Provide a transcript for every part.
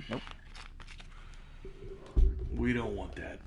Nope. We don't want that.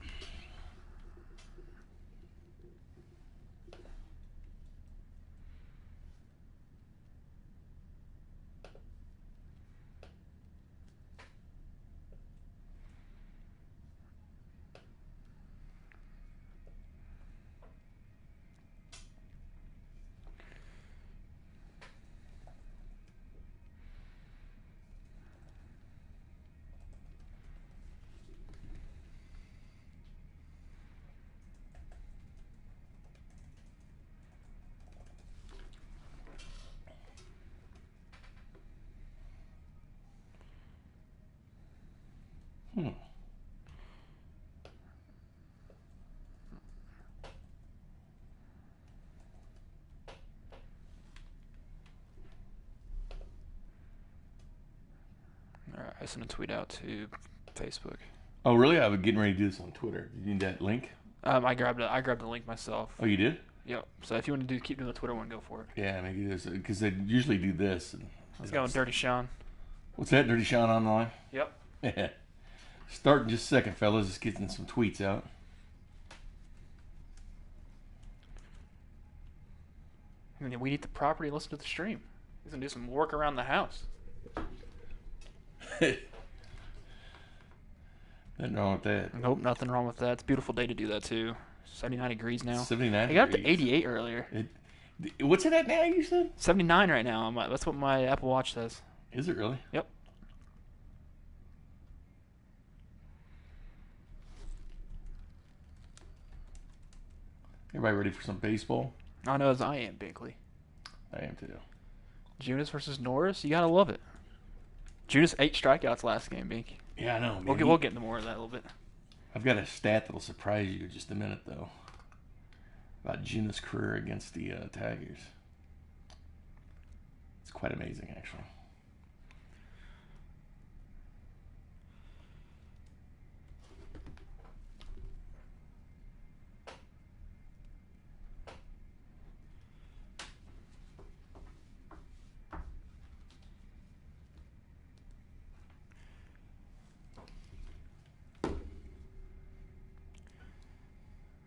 All right, I sent a tweet out to Facebook. Oh, really? I was getting ready to do this on Twitter. You need that link? I grabbed the link myself. Oh, you did? Yep. So if you want to keep doing the Twitter one, go for it. Yeah, maybe this because they usually do this. And, Let's go with Dirty Sean. What's that, Dirty Sean online? Yep. Yeah. Starting just a second, fellas. Just getting some tweets out. I mean, we need the property and listen to the stream. He's going to do some work around the house. Nothing wrong with that. Nope, nothing wrong with that. It's a beautiful day to do that, too. 79 degrees now. 79 It got up to degrees. 88 earlier. What's it at now, you said? 79 right now. That's what my Apple Watch says. Is it really? Yep. Everybody ready for some baseball? I know as I am, Binkley. I am too. Junis versus Norris, you gotta love it. Junis 8 strikeouts last game, Bink. Yeah, I know. Man. We'll get into more of that a little bit. I've got a stat that'll surprise you in just a minute, though, about Junis' career against the Tigers. It's quite amazing, actually.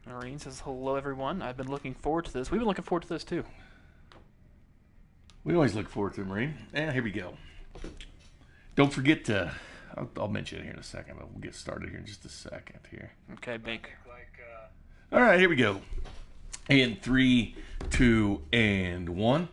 Marine says, hello, everyone. I've been looking forward to this. We've been looking forward to this, too. We always look forward to it, Marine. And here we go. Don't forget to... I'll mention it here in a second, but we'll get started here in just a second here. Okay, Bink. All right, here we go. In 3, 2, and 1.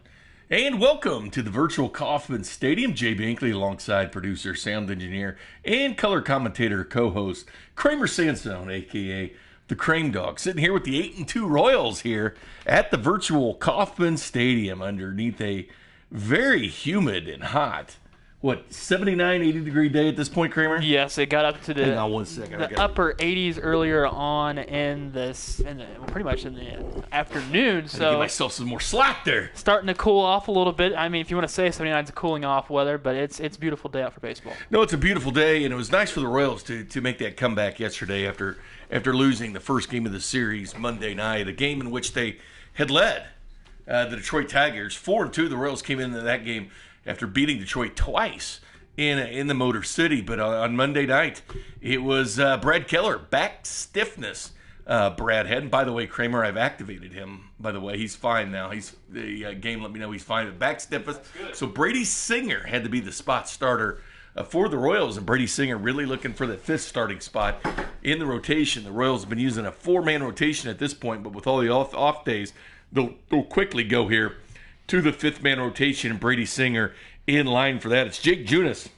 And welcome to the virtual Kauffman Stadium. Jay Binkley alongside producer, sound engineer, and color commentator co-host Kramer Sandstone, a.k.a. the Crane Dog, sitting here with the 8-2 Royals here at the virtual Kauffman Stadium underneath a very humid and hot, 79, 80-degree day at this point, Kramer? Yes, it got up to Hang on 1 second. the upper 80s earlier on pretty much in the afternoon. So give myself some more slack there. Starting to cool off a little bit. I mean, if you want to say 79 is cooling off weather, but it's a beautiful day out for baseball. No, it's a beautiful day, and it was nice for the Royals to make that comeback yesterday after losing the first game of the series Monday night, a game in which they had led the Detroit Tigers 4-2. The Royals came into that game after beating Detroit twice in the Motor City. But on Monday night, it was Brad Keller, back stiffness. Brad had, and by the way, Kramer, I've activated him. By the way, he's fine now. The game let me know he's fine. But back stiffness. So Brady Singer had to be the spot starter for the Royals, and Brady Singer really looking for the fifth starting spot in the rotation. The Royals have been using a four-man rotation at this point, but with all the off days, they'll quickly go here to the fifth-man rotation, and Brady Singer in line for that. It's Jake Junis,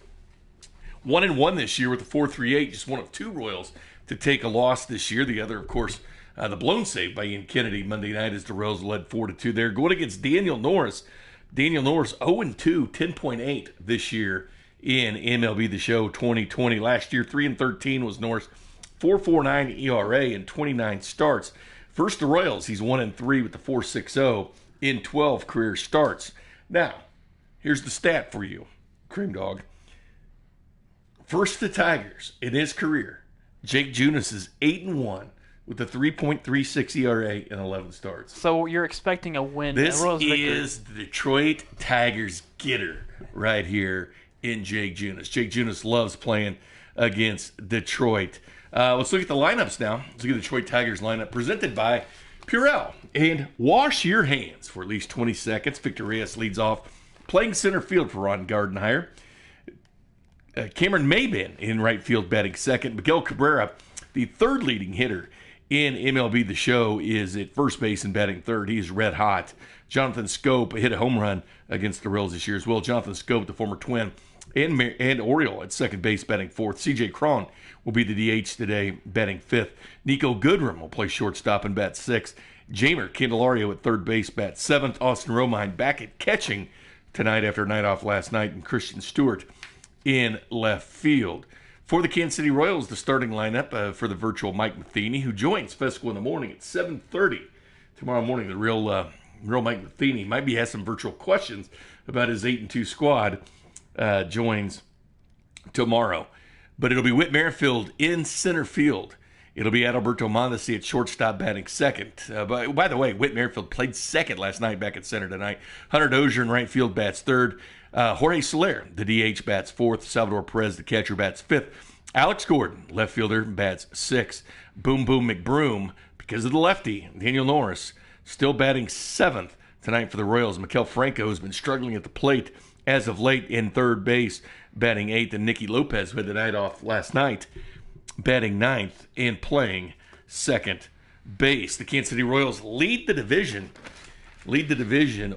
1-1 this year with a 4.38, just one of two Royals to take a loss this year. The other, of course, the blown save by Ian Kennedy Monday night as the Royals led 4-2 there. Going against Daniel Norris. Daniel Norris 0-2, 10.8 this year in MLB The Show 2020. Last year, 3-13 was Norris, 4.49 ERA and 29 starts. First, the Royals, he's 1-3 with the 4.60 in 12 career starts. Now, here's the stat for you, Cream Dog. First, the Tigers in his career. Jake Junis is 8-1 with a 3.36 ERA and 11 starts. So you're expecting a win. This a Royals is victory. the Detroit Tigers getter right here in Jake Junis. Jake Junis loves playing against Detroit. Let's look at the lineups now. Let's look at the Detroit Tigers lineup presented by Purell. And wash your hands for at least 20 seconds. Victor Reyes leads off, playing center field for Ron Gardenhire. Cameron Maybin in right field batting second. Miguel Cabrera, the third leading hitter in MLB The Show, is at first base and batting third. He's red hot. Jonathan Scope hit a home run against the Royals this year as well. Jonathan Scope, the former Twin, and Oriole at second base batting fourth. C.J. Cron will be the DH today, batting fifth. Nico Goodrum will play shortstop and bat sixth. Jamer Candelario at third base, bat seventh. Austin Romine back at catching tonight after a night off last night, and Christian Stewart in left field. For the Kansas City Royals, the starting lineup for the virtual Mike Matheny, who joins Fesco in the morning at 7:30 tomorrow morning. The real Mike Matheny might have some virtual questions about his 8-2 squad. Joins tomorrow. But it'll be Whit Merrifield in center field. It'll be Adalberto Mondesi at shortstop batting second. By the way, Whit Merrifield played second last night, back at center tonight. Hunter Dozier in right field bats third. Jorge Soler, the DH, bats fourth. Salvador Perez, the catcher, bats fifth. Alex Gordon, left fielder, bats sixth. Boom Boom McBroom, because of the lefty, Daniel Norris, still batting seventh tonight for the Royals. Mikel Franco has been struggling at the plate as of late in third base, batting eighth. And Nicky Lopez, who had the night off last night, batting ninth and playing second base. The Kansas City Royals lead the division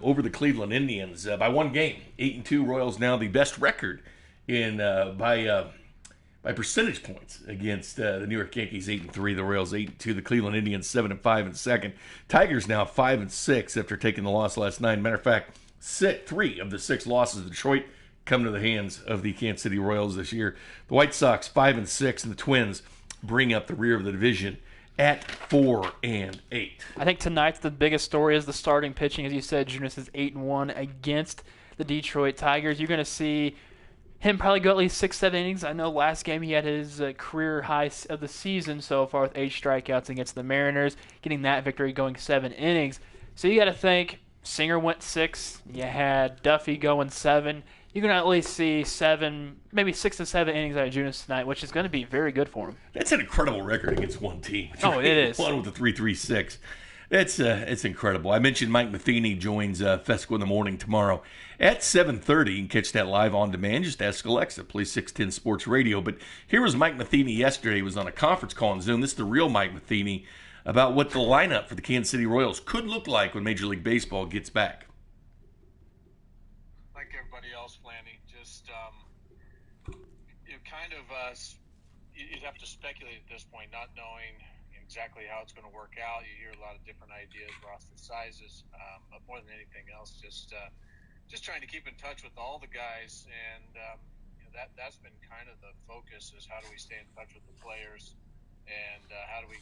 over the Cleveland Indians by one game. 8-2. Royals now the best record in by percentage points against the New York Yankees. 8-3. The Royals 8-2. The Cleveland Indians 7-5 in second. Tigers now 5-6 after taking the loss last night. Matter of fact, 3 of the 6 losses of Detroit come to the hands of the Kansas City Royals this year. The White Sox 5-6, and the Twins bring up the rear of the division at 4-8. I think tonight the biggest story is the starting pitching. As you said, Junis is 8-1 against the Detroit Tigers. You're going to see him probably go at least 6-7 innings. I know last game he had his career high of the season so far with 8 strikeouts against the Mariners, getting that victory going 7 innings. So you got to think Singer went 6. You had Duffy going 7. You're going to at least see 7, maybe 6 to 7 innings out of Junis tonight, which is going to be very good for him. That's an incredible record against one team. Oh, it is. One with a 3.36. It's incredible. I mentioned Mike Matheny joins Fesco in the morning tomorrow at 7:30. You can catch that live on demand. Just ask Alexa, play 610 Sports Radio. But here was Mike Matheny yesterday. He was on a conference call on Zoom. This is the real Mike Matheny about what the lineup for the Kansas City Royals could look like when Major League Baseball gets back. Like everybody else, Flanny, just you'd have to speculate at this point, not knowing exactly how it's going to work out. You hear a lot of different ideas, roster sizes, but more than anything else, just trying to keep in touch with all the guys, and that's been kind of the focus: is how do we stay in touch with the players, and how do we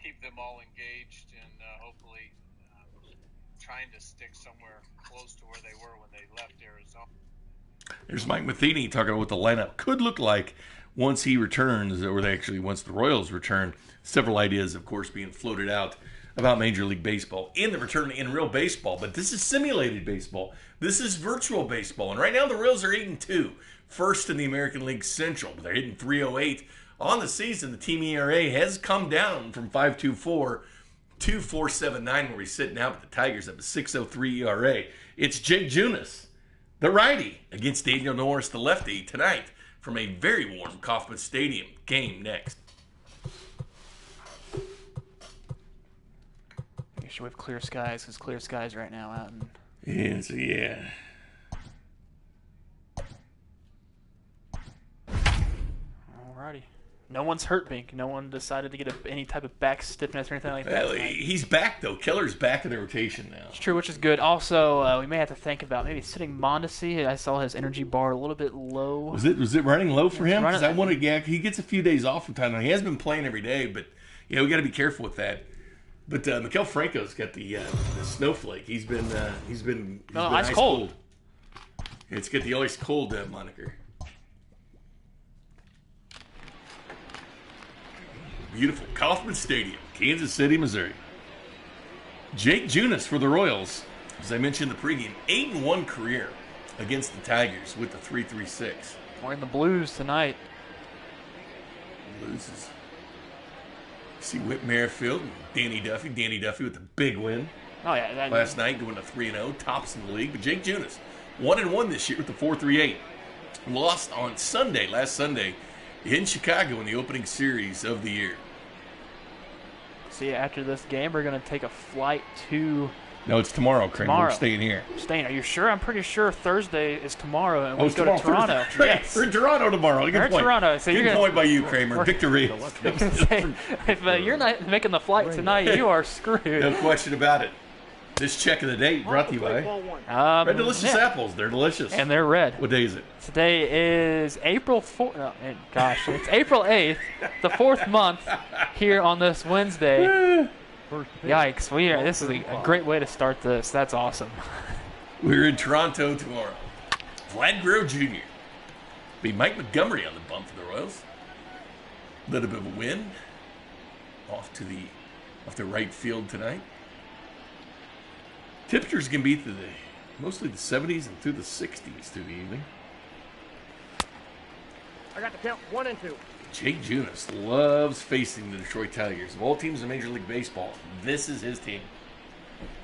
keep them all engaged, and hopefully trying to stick somewhere close to where they were when they left Arizona. There's Mike Matheny talking about what the lineup could look like once he returns, or once the Royals return. Several ideas, of course, being floated out about Major League Baseball in the return in real baseball. But this is simulated baseball. This is virtual baseball. And right now the Royals are 8-2, first in the American League Central. But they're hitting 3.08 on the season. The team ERA has come down from 5.24 to 4.79 where we sit now. But the Tigers have a 6.03 ERA. It's Jake Junis, the righty, against Daniel Norris, the lefty, tonight from a very warm Kauffman Stadium. Game next. We have clear skies, because clear skies right now out in... Yeah. Alrighty. No one's hurt, Bink. No one decided to get any type of back stiffness or anything like that. Well, he's back, though. Keller's back in the rotation now. It's true, which is good. Also, we may have to think about maybe sitting Mondesi. I saw his energy bar a little bit low. Was it running low for him? Because he gets a few days off from time. Now, he has been playing every day, but we got to be careful with that. But Mikel Franco's got the snowflake. He's been ice cold. It's got the ice cold moniker. Beautiful Kauffman Stadium, Kansas City, Missouri. Jake Junis for the Royals, as I mentioned in the pregame, 8-1 career, against the Tigers with the 3-3-6. Wearing the Blues tonight. Blues is. See Whit Merrifield and Danny Duffy. Danny Duffy with the big win Oh, yeah. last night, going to 3-0, tops in the league. But Jake Junis, 1-1 this year with the 4-3-8. Lost on last Sunday, in Chicago in the opening series of the year. See, after this game, we're going to take a flight to... No, it's tomorrow, Kramer. We're staying here. Are you sure? I'm pretty sure Thursday is tomorrow, and we'll go tomorrow, to Toronto. Thursday. Yes. We're in Toronto tomorrow. Good point. Toronto. So Good point by you, Kramer. Victory. If you're not making the flight tonight, you are screwed. No question about it. This check of the day brought to you by Red Delicious Apples. They're delicious. And they're red. What day is it? Today is April 4th. Oh, gosh, it's April 8th, the 4th month here on this Wednesday. Yikes. This is a great way to start this. That's awesome. We're in Toronto tomorrow. Vlad Guerrero Jr. Be Mike Montgomery on the bump for the Royals. A little bit of a wind off the right field tonight. Temperatures can be mostly the 70s and through the 60s through the evening. I got the count 1 and 2. Jake Junis loves facing the Detroit Tigers. Of all teams in Major League Baseball, this is his team.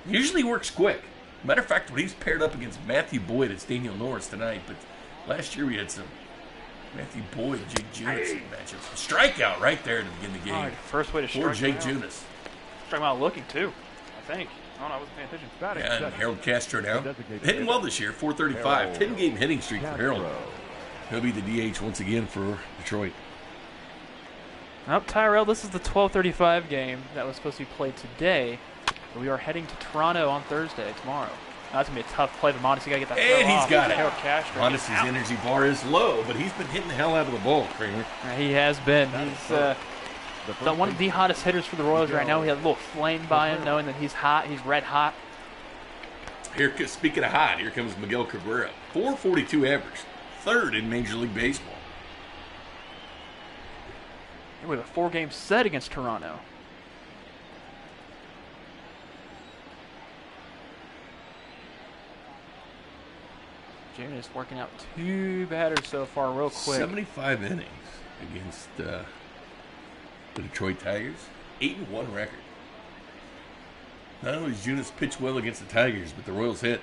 Usually works quick. Matter of fact, when he's paired up against Matthew Boyd, it's Daniel Norris tonight. But last year we had some Matthew Boyd, Jake Junis matchups. Strikeout right there to begin the game. Right, first way to strike for Jake out. Junis. Strike him out looking, too, I think. I wasn't paying attention. Yeah, and Harold Castro now. Hitting well this year, 435. 10-game hitting streak for Harold. He'll be the DH once again for Detroit. Nope, Tyrell, this is the 12:35 game that was supposed to be played today. We are heading to Toronto on Thursday, tomorrow. That's going to be a tough play for Mondesi. You got to get that throw And he's off. got it. Harold Castro. Mondesi's energy bar is low, but he's been hitting the hell out of the ball, Kramer. He has been. He's one of the hottest hitters for the Royals right now. We have a little flame by him, knowing that he's hot. He's red hot. Speaking of hot, here comes Miguel Cabrera. 442 average. Third in Major League Baseball. We have a 4-game set against Toronto. Junis working out 2 batters so far real quick. 75 innings against the Detroit Tigers. 8-1 record. Not only does Junis pitch well against the Tigers, but the Royals hit.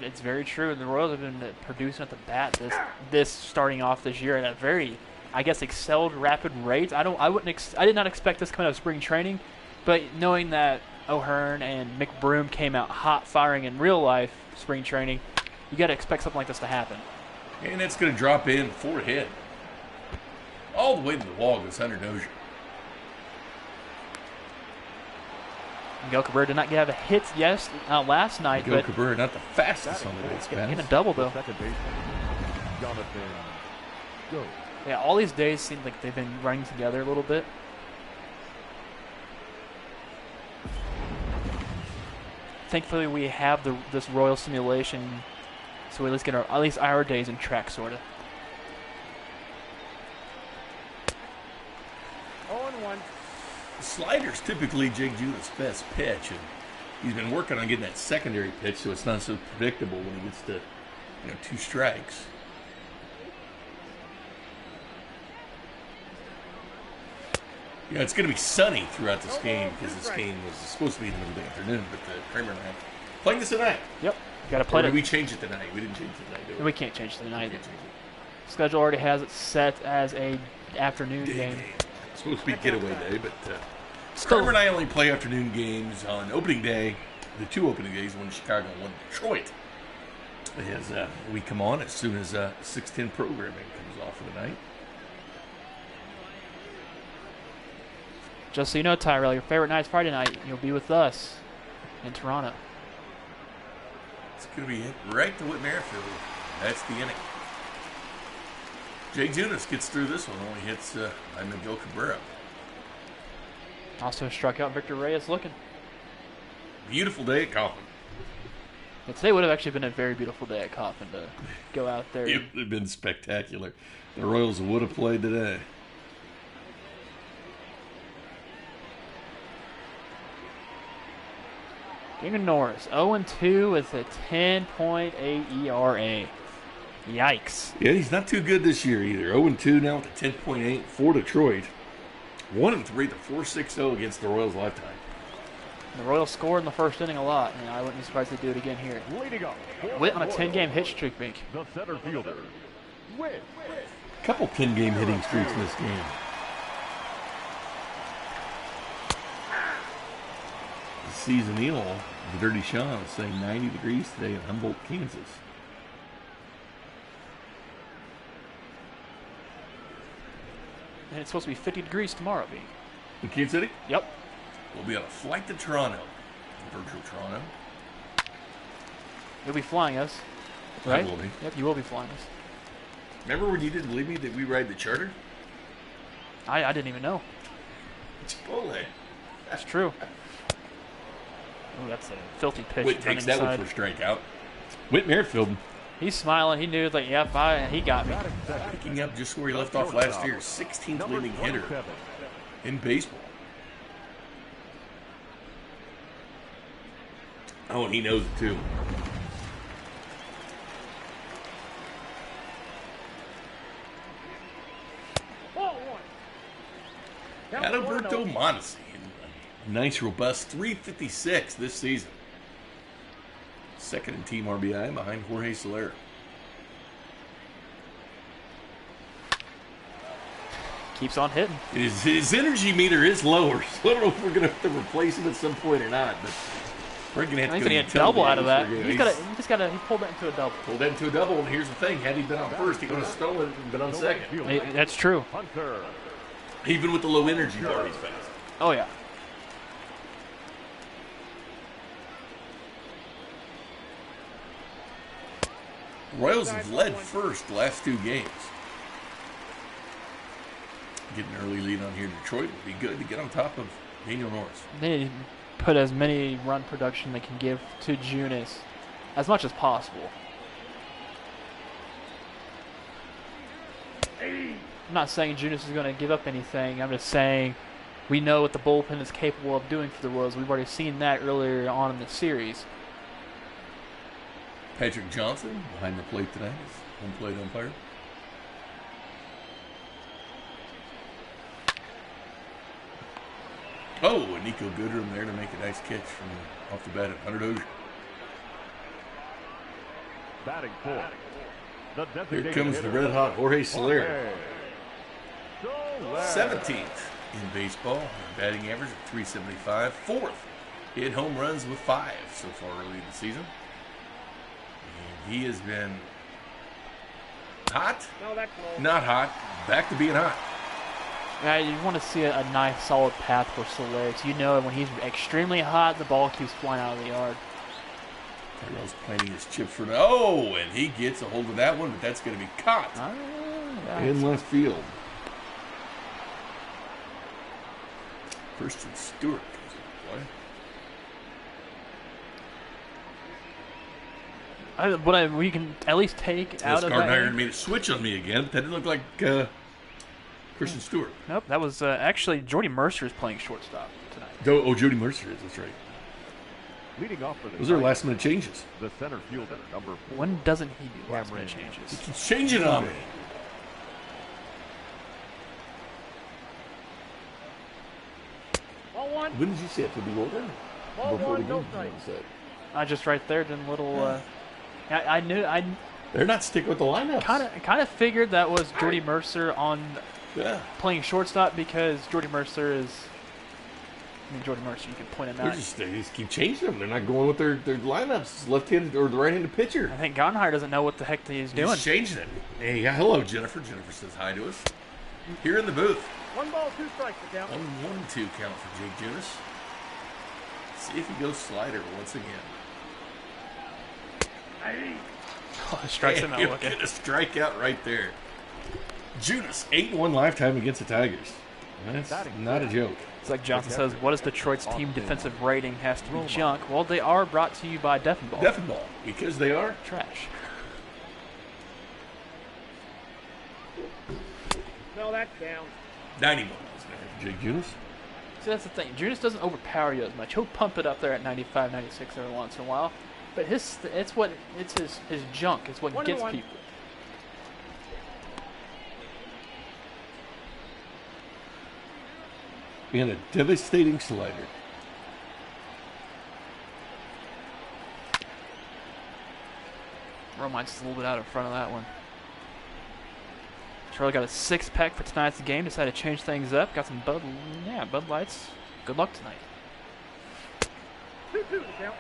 It's very true. The Royals have been producing at the bat this starting off this year at a very, I guess, excelled rapid rate. I did not expect this coming out of spring training, but knowing that O'Hearn and McBroom came out hot firing in real life spring training, you got to expect something like this to happen. And it's going to drop in for a hit. All the way to the wall goes Hunter Dozier. Miguel Cabrera did not have a hit last night. Miguel but Cabrera not the fastest on the base getting pass. a double, though. Second baseman, Jonathan. Go. Yeah, all these days seem like they've been running together a little bit. Thankfully, we have this Royal simulation, so we at least get our days in track, sort of. 0-1. Slider's typically Jake Junis' best pitch, and he's been working on getting that secondary pitch so it's not so predictable when he gets to 2 strikes. It's going to be sunny throughout this game because this game was supposed to be in the middle of the afternoon, but Kramer and I are playing this tonight. Yep, got to play Or it. did we change it tonight? We didn't change it tonight, did we? We can't change the night. Can't change it. Schedule already has it set as a afternoon game. It's supposed to be getaway day, but Still, Kramer and I only play afternoon games on opening day. The 2 opening days, one in Chicago and one in Detroit. As we come on as soon as 6:10 programming comes off for the night. just so you know, Tyrell, your favorite night's Friday night. You'll be with us in Toronto. It's going to be hit right to Whit Merrifield. That's the inning. Jake Junis gets through this one. Only hits by Miguel Cabrera. Also struck out Victor Reyes looking. Beautiful day at Coffin. But today would have actually been a very beautiful day at Coffin to go out there. It would have been spectacular. The Royals would have played today. Daniel Norris, 0-2 with a 10.8 ERA. Yikes. Yeah, he's not too good this year either. 0-2 now with a 10.8 for Detroit. 1-3 to 4.60 against the Royals lifetime. The Royals scored in the first inning a lot, and I wouldn't be surprised if they do it again here. Witt on a 10-game hit streak, Bink. The center fielder, Witt. A couple 10-game hitting streaks in this game. The seasonal, the Dirty Sean, is saying 90 degrees today in Humboldt, Kansas. And it's supposed to be 50 degrees tomorrow, Bink. In Kansas City? Yep. We'll be on a flight to Toronto. Virtual Toronto. You'll be flying us, I right? will be. Yep, you will be flying us. Remember when you didn't believe me that we ride the charter? I didn't even know. Chipotle. That's true. Oh, that's a filthy pitch. Whit takes that one for a strikeout. Whit Merrifield He's smiling. He knew, like, yep, he got me. picking up just where he left off last year. 16th leading hitter in baseball. Oh, and he knows it too. Adalberto Mondesi. Nice, robust 356 this season. Second in team RBI behind Jorge Soler. Keeps on hitting. His energy meter is lower, so I don't know if we're going to have to replace him at some point or not. But we're going to have to He's go going to to get a double out of that. utility. He pulled that into a double. Pulled that into a double, and here's the thing. Had he been on first, he would have stolen it and been on second. That's true. Hunter. Even with the low energy bar, he's fast. Oh, yeah. Royals have led first the last two games. Getting an early lead on here in Detroit would be good to get on top of Daniel Norris. They need to put as many run production they can give to Junis as much as possible. I'm not saying Junis is going to give up anything. I'm just saying we know what the bullpen is capable of doing for the Royals. We've already seen that earlier on in the series. Patrick Johnson behind the plate today is home plate umpire. Oh, and Nico Goodrum there to make a nice catch from off the bat at 100 Ozier. Batting fourth. The Here designated comes the hitter, red hot Jorge Soler. Soler. 17th in baseball, batting average of 375. Fourth, hit home runs with 5 so far early in the season. And he has been hot, No, that's low. not hot, back to being hot. Yeah, you want to see a nice solid path for Soler. So you know when he's extremely hot, the ball keeps flying out of the yard. Tyrell's planting his chips for now. Oh, and he gets a hold of that one, but that's going to be caught in left field. Christian Stewart comes into play. We can at least take out of Garden that. Iron made a switch on me again, but that didn't look like Christian Stewart. Nope, that was actually Jordy Mercer is playing shortstop tonight. Oh, Jody Mercer is. That's right. Leading off for the Those are Tigers, last minute changes. the center fielder, number 4. When doesn't he do last minute changes? He's changing on me. Ball one. When did you say it to be rolled in? Ball Before the one, no game, strike. you said. I just right there did a little. I knew I They're not sticking with the lineup. kind of figured that was Jordy Mercer on Yeah. playing shortstop because Jordy Mercer is. I mean, Jordy Mercer, you can point him They out. just keep changing them. They're not going with their lineups. Left-handed or the right-handed pitcher. I think Gardenhire doesn't know what the heck he's doing. He's changing it. Hey, hello, Jennifer. Jennifer says hi to us. Here in the booth. 1 ball, 2 strikes to count. 1-1-2 count for Jake Junis. See if he goes slider once again. Oh, strikes him And out he'll looking. get a strikeout right there. Junis, 8-1 lifetime against the Tigers. That's not a joke. It's like Johnson says, what is Detroit's team defensive rating has to be junk? Well, they are brought to you by Deffenbaugh. Deffenbaugh, because they are. Trash. No, that's down. 91 miles an hour for Jake Junis. See, that's the thing. Junis doesn't overpower you as much. He'll pump it up there at 95, 96 every once in a while. But it's his junk. It's what gets people. And a devastating slider. Romine's just a little bit out in front of that one. Charlie got a 6-pack for tonight's game. Decided to change things up. Got some Bud Lights. Good luck tonight. 2-2 the count.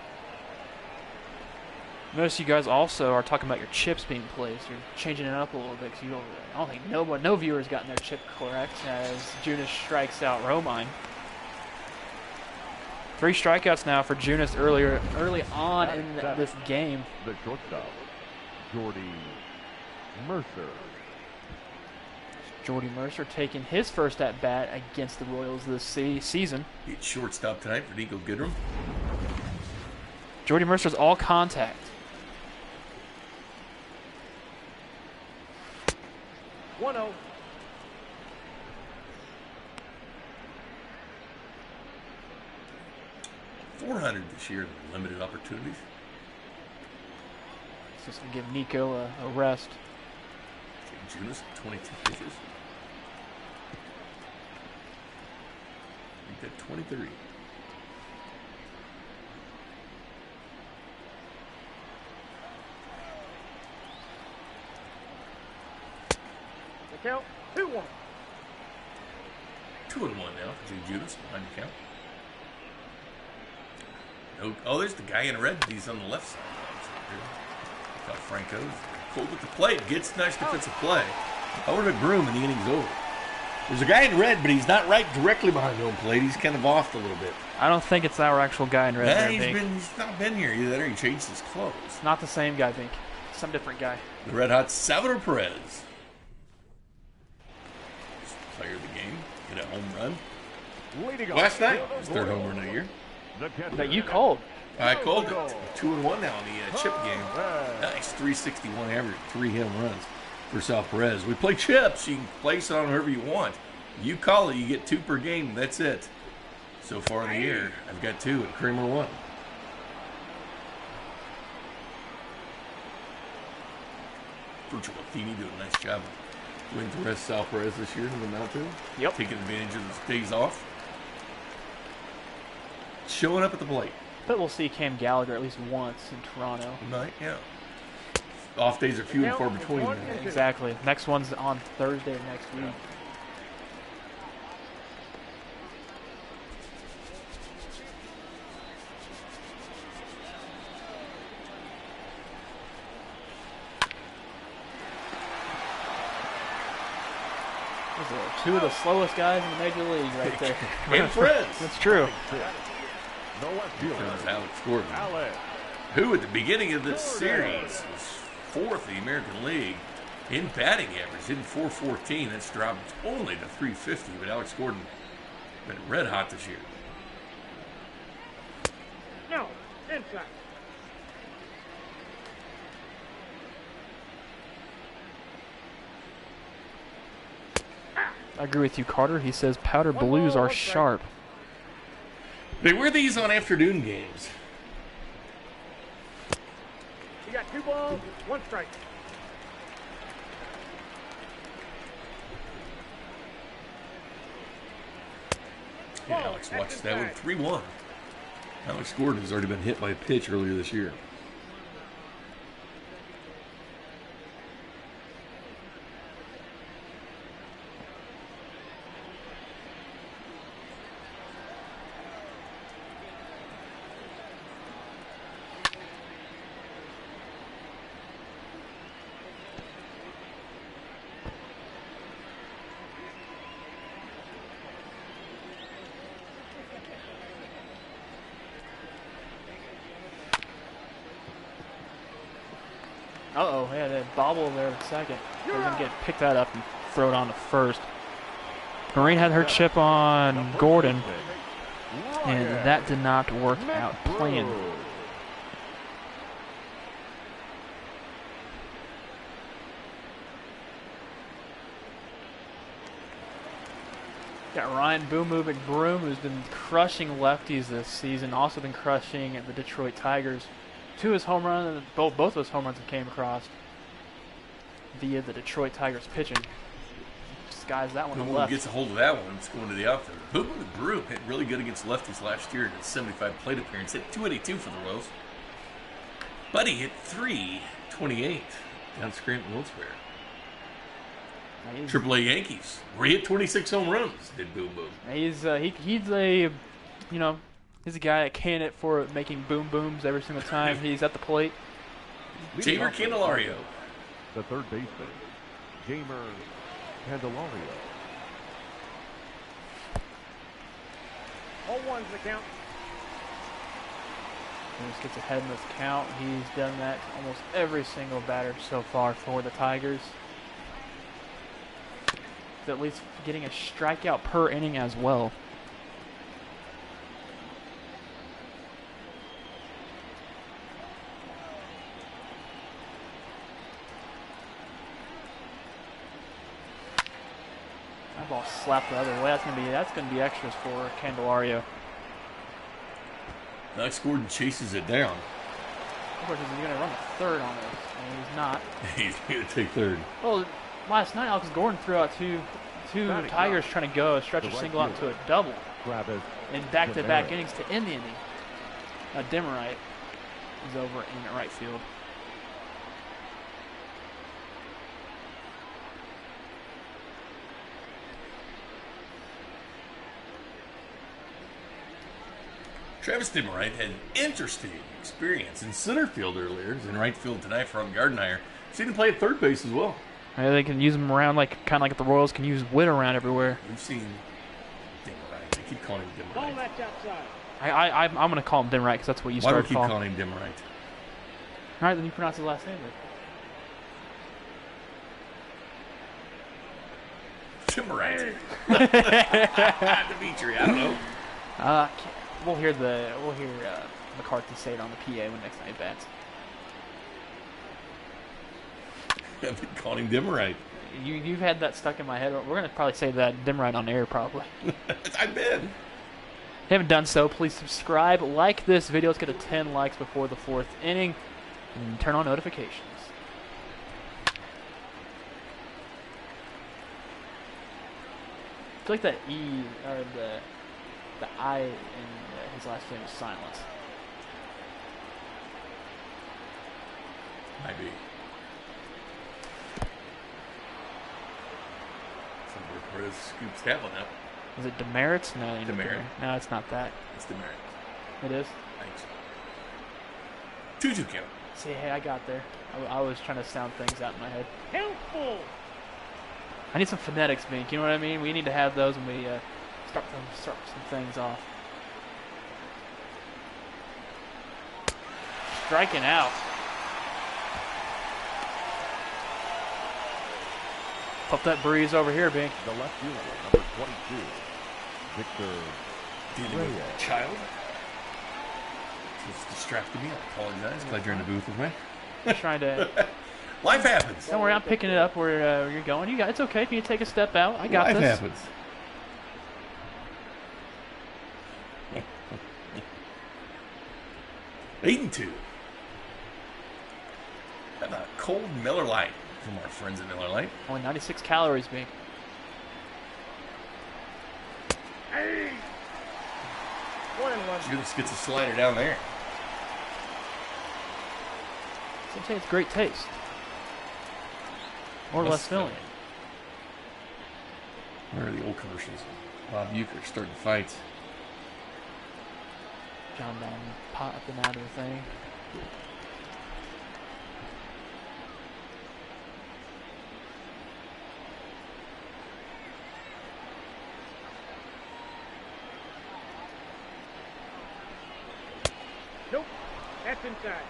Notice you guys also are talking about your chips being placed. You're changing it up a little bit because I don't think no viewers gotten their chip correct as Junis strikes out Romine. 3 strikeouts now for Junis early on in this game. The shortstop, Jordy Mercer. Jordy Mercer taking his first at bat against the Royals this season. It's shortstop tonight for Nico Goodrum. Jordy Mercer's all contact. 1-0. .400 this year in limited opportunities. Just to give Nico a rest. Junis, 22 pitches. He did 23. The count, 2-1. 2-1 now for Jay Junis behind the count. No, oh, there's the guy in red. He's on the left side. Got Franco's pulled at the plate. Gets nice defensive play. Over to Groom, and the inning's over. There's a guy in red, but he's not right directly behind home plate. He's kind of off a little bit. I don't think it's our actual guy in red. Nah, there, he's not been here either. There, he changed his clothes. Not the same guy, Bink. Some different guy. The red hot Salvador Perez. Player of the game. Hit a home run. Last night, his 3rd home run of the year. That you called. I called it 2-1 now in the chip game. Nice 361 average, 3 hit runs for Sal Perez. We play chips. You can place it on whoever you want. You call it, you get 2 per game. That's it. So far in the year, I've got 2 and Kramer 1. Virtual Athene doing a nice job of winning the rest of Sal Perez this year in the mountain. Yep. Taking advantage of his days off. Showing up at the plate. But we'll see Cam Gallagher at least once in Toronto. Tonight, yeah. Off days are few and far between. Exactly. Next one's on Thursday of next week. Those are 2 of the slowest guys in the major league right there. And Perez. That's true. The left fielder, Alex Gordon, who at the beginning of this series was 4th in the American League in batting average, hitting .414. That's dropped only to .350. But Alex Gordon been red hot this year. No, inside. I agree with you, Carter. He says powder blues are sharp. They wear these on afternoon games. You got 2 balls, 1 strike. Yeah, Alex watches that one. 3-1. Alex Gordon has already been hit by a pitch earlier this year. Uh-oh, yeah, that bobble there in second. They're going to get pick that up and throw it on to first. Marine had her chip on Gordon, and that did not work out planned. Got Ryan Boom Moving Broom, who's been crushing lefties this season, also been crushing the Detroit Tigers. Two of his home runs, both of his home runs have came across via the Detroit Tigers pitching. Skies that one to the left. Gets a hold of that one. It's going to the outfield. Boom Moving Broom hit really good against lefties last year in his 75 plate appearance. Hit 282 for the Royals. Buddy hit 328 down Scranton Wilkes-Barre. AAA Yankees, where he hit 26 home runs, did Boom Boom. He's a candidate for making boom booms every single time he's at the plate. Jamer Candelario. The third baseman, Jamer Candelario. 0-1's the count. He just gets ahead in this count. He's done that to almost every single batter so far for the Tigers. He's at least getting a strikeout per inning as well. That ball slapped the other way. That's gonna be extras for Candelario. Alex Gordon chases it down. Of course, he's going to run a third on this, and he's not. He's going to take third. Well, last night Alex Gordon threw out two Tigers trying to go, stretch a single out to a double in back-to-back innings to end the inning. Demerite is over in right field. Travis Demerite had an interesting experience in center field earlier. He's in right field tonight for Gardenhire. Seen him play at third base as well. They can use him around kind of like the Royals can use Witt around everywhere. We've seen Demerite. They keep calling him Ball Demerite. that's outside. I'm going to call him Demerite because that's what you Why do we started keep calling. calling him Demerite? All right, then you pronounce his last name. Demerite. Dimitri, I don't know. We'll hear McCarthy say it on the PA when next time he bats. I've been calling him Demerite. You've had that stuck in my head. We're going to probably say that Demerite on air probably. I've been. If you haven't done so, please subscribe, like this video. Let's get to 10 likes before the fourth inning, and turn on notifications. I feel like that E or the I in his last name is silent. Might be. Salvador Perez scoops that one up. Is it Demerits? No, Demerit. No, it's not that. It's Demerit. It is? Thanks. 2-2 count. See, hey, I got there. I was trying to sound things out in my head. Count full. I need some phonetics, Bink. You know what I mean? We need to have those when we start some things off. Striking out. Puff that breeze over here, Bink. The left fielder, number 22, Victor Dealing with a child. Just distracted me. I apologize. Glad you're in the booth with me. I'm trying to. Life happens. Don't worry, I'm picking it up where you're going. It's okay if you take a step out. I got Life this. happens. Eight and 2. How about cold Miller Lite from our friends at Miller Lite? Only 96 calories, Bink. Hey. 1-1. Junis gets a slider down there. So I'm saying it's great taste. Or less filling. Where are the old commercials? Bob Uecker starting fights. John Don pot up and out of the thing. Nope. That's inside.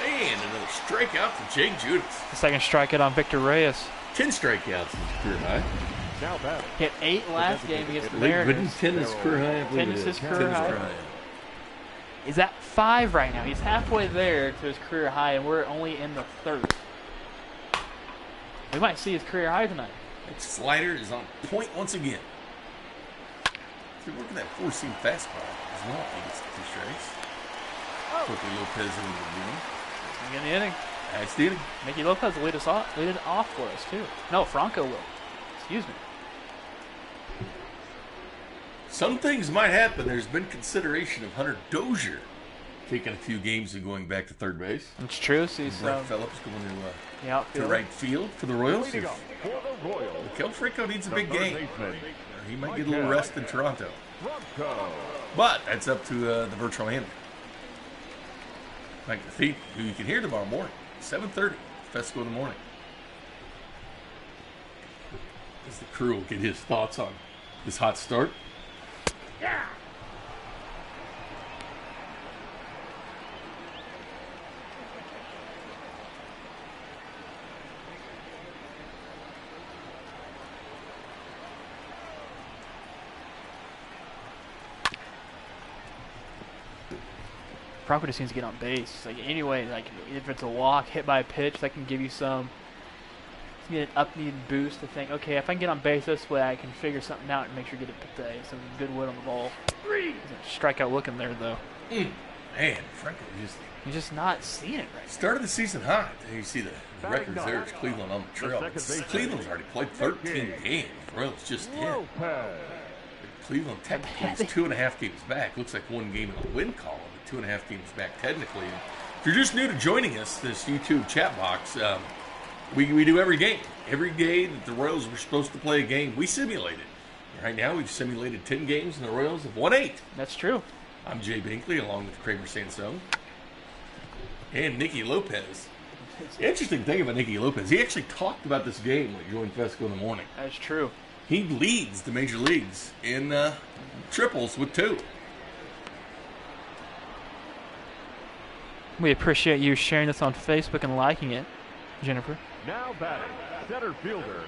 And another strikeout for Jake Junis. The second strikeout on Victor Reyes. 10 strikeouts in his career high. now batting. He had 8 last game against the Wouldn't Mariners. 10 is career high? I believe 10 is it his 10 career is high. career high. is at 5 right now. He's halfway there to his career high, and we're only in the 3rd. We might see his career high tonight. That slider is on point once again. He's working that 4-seam fastball as well. He gets 2 strikes. Quickly Lopez into the game. Get in the inning. That's the inning. Mickey Lopez will lead it off for us, too. No, Franco will. Excuse me. Some things might happen. There's been consideration of Hunter Dozier taking a few games and going back to third base. It's true. See Brett Phillips going to right field for the Royals. Kel Franco needs a big game. He might get a little rest in Toronto. But that's up to the virtual handler. Mike Lafitte, who you can hear tomorrow morning, 7:30, Fesco in the morning. As the crew will get his thoughts on this hot start. Yeah. Franco just seems to get on base. Like anyway, like if it's a walk, hit by a pitch, that can give you some get an up-needed boost to think, okay, if I can get on base this way, I can figure something out and make sure to get some good wood on the ball. Strikeout looking there though. Man, Franco he's just not seeing it right. Started the season hot. You see the records there. It's Cleveland on the trail. Cleveland's already played 13 games. Royals just 10. Cleveland technically is 2.5 games back. Looks like 1 game in the win column, but 2.5 games back technically. And if you're just new to joining us, this YouTube chat box, we do every game. Every day that the Royals were supposed to play a game, we simulate it. Right now, we've simulated 10 games, and the Royals have won 8. That's true. I'm Jay Binkley, along with Kramer Sansone and Nicky Lopez. The interesting thing about Nicky Lopez, he actually talked about this game when he joined Fesco in the morning. That's true. He leads the major leagues in triples with 2. We appreciate you sharing this on Facebook and liking it, Jennifer. Now batting, center fielder,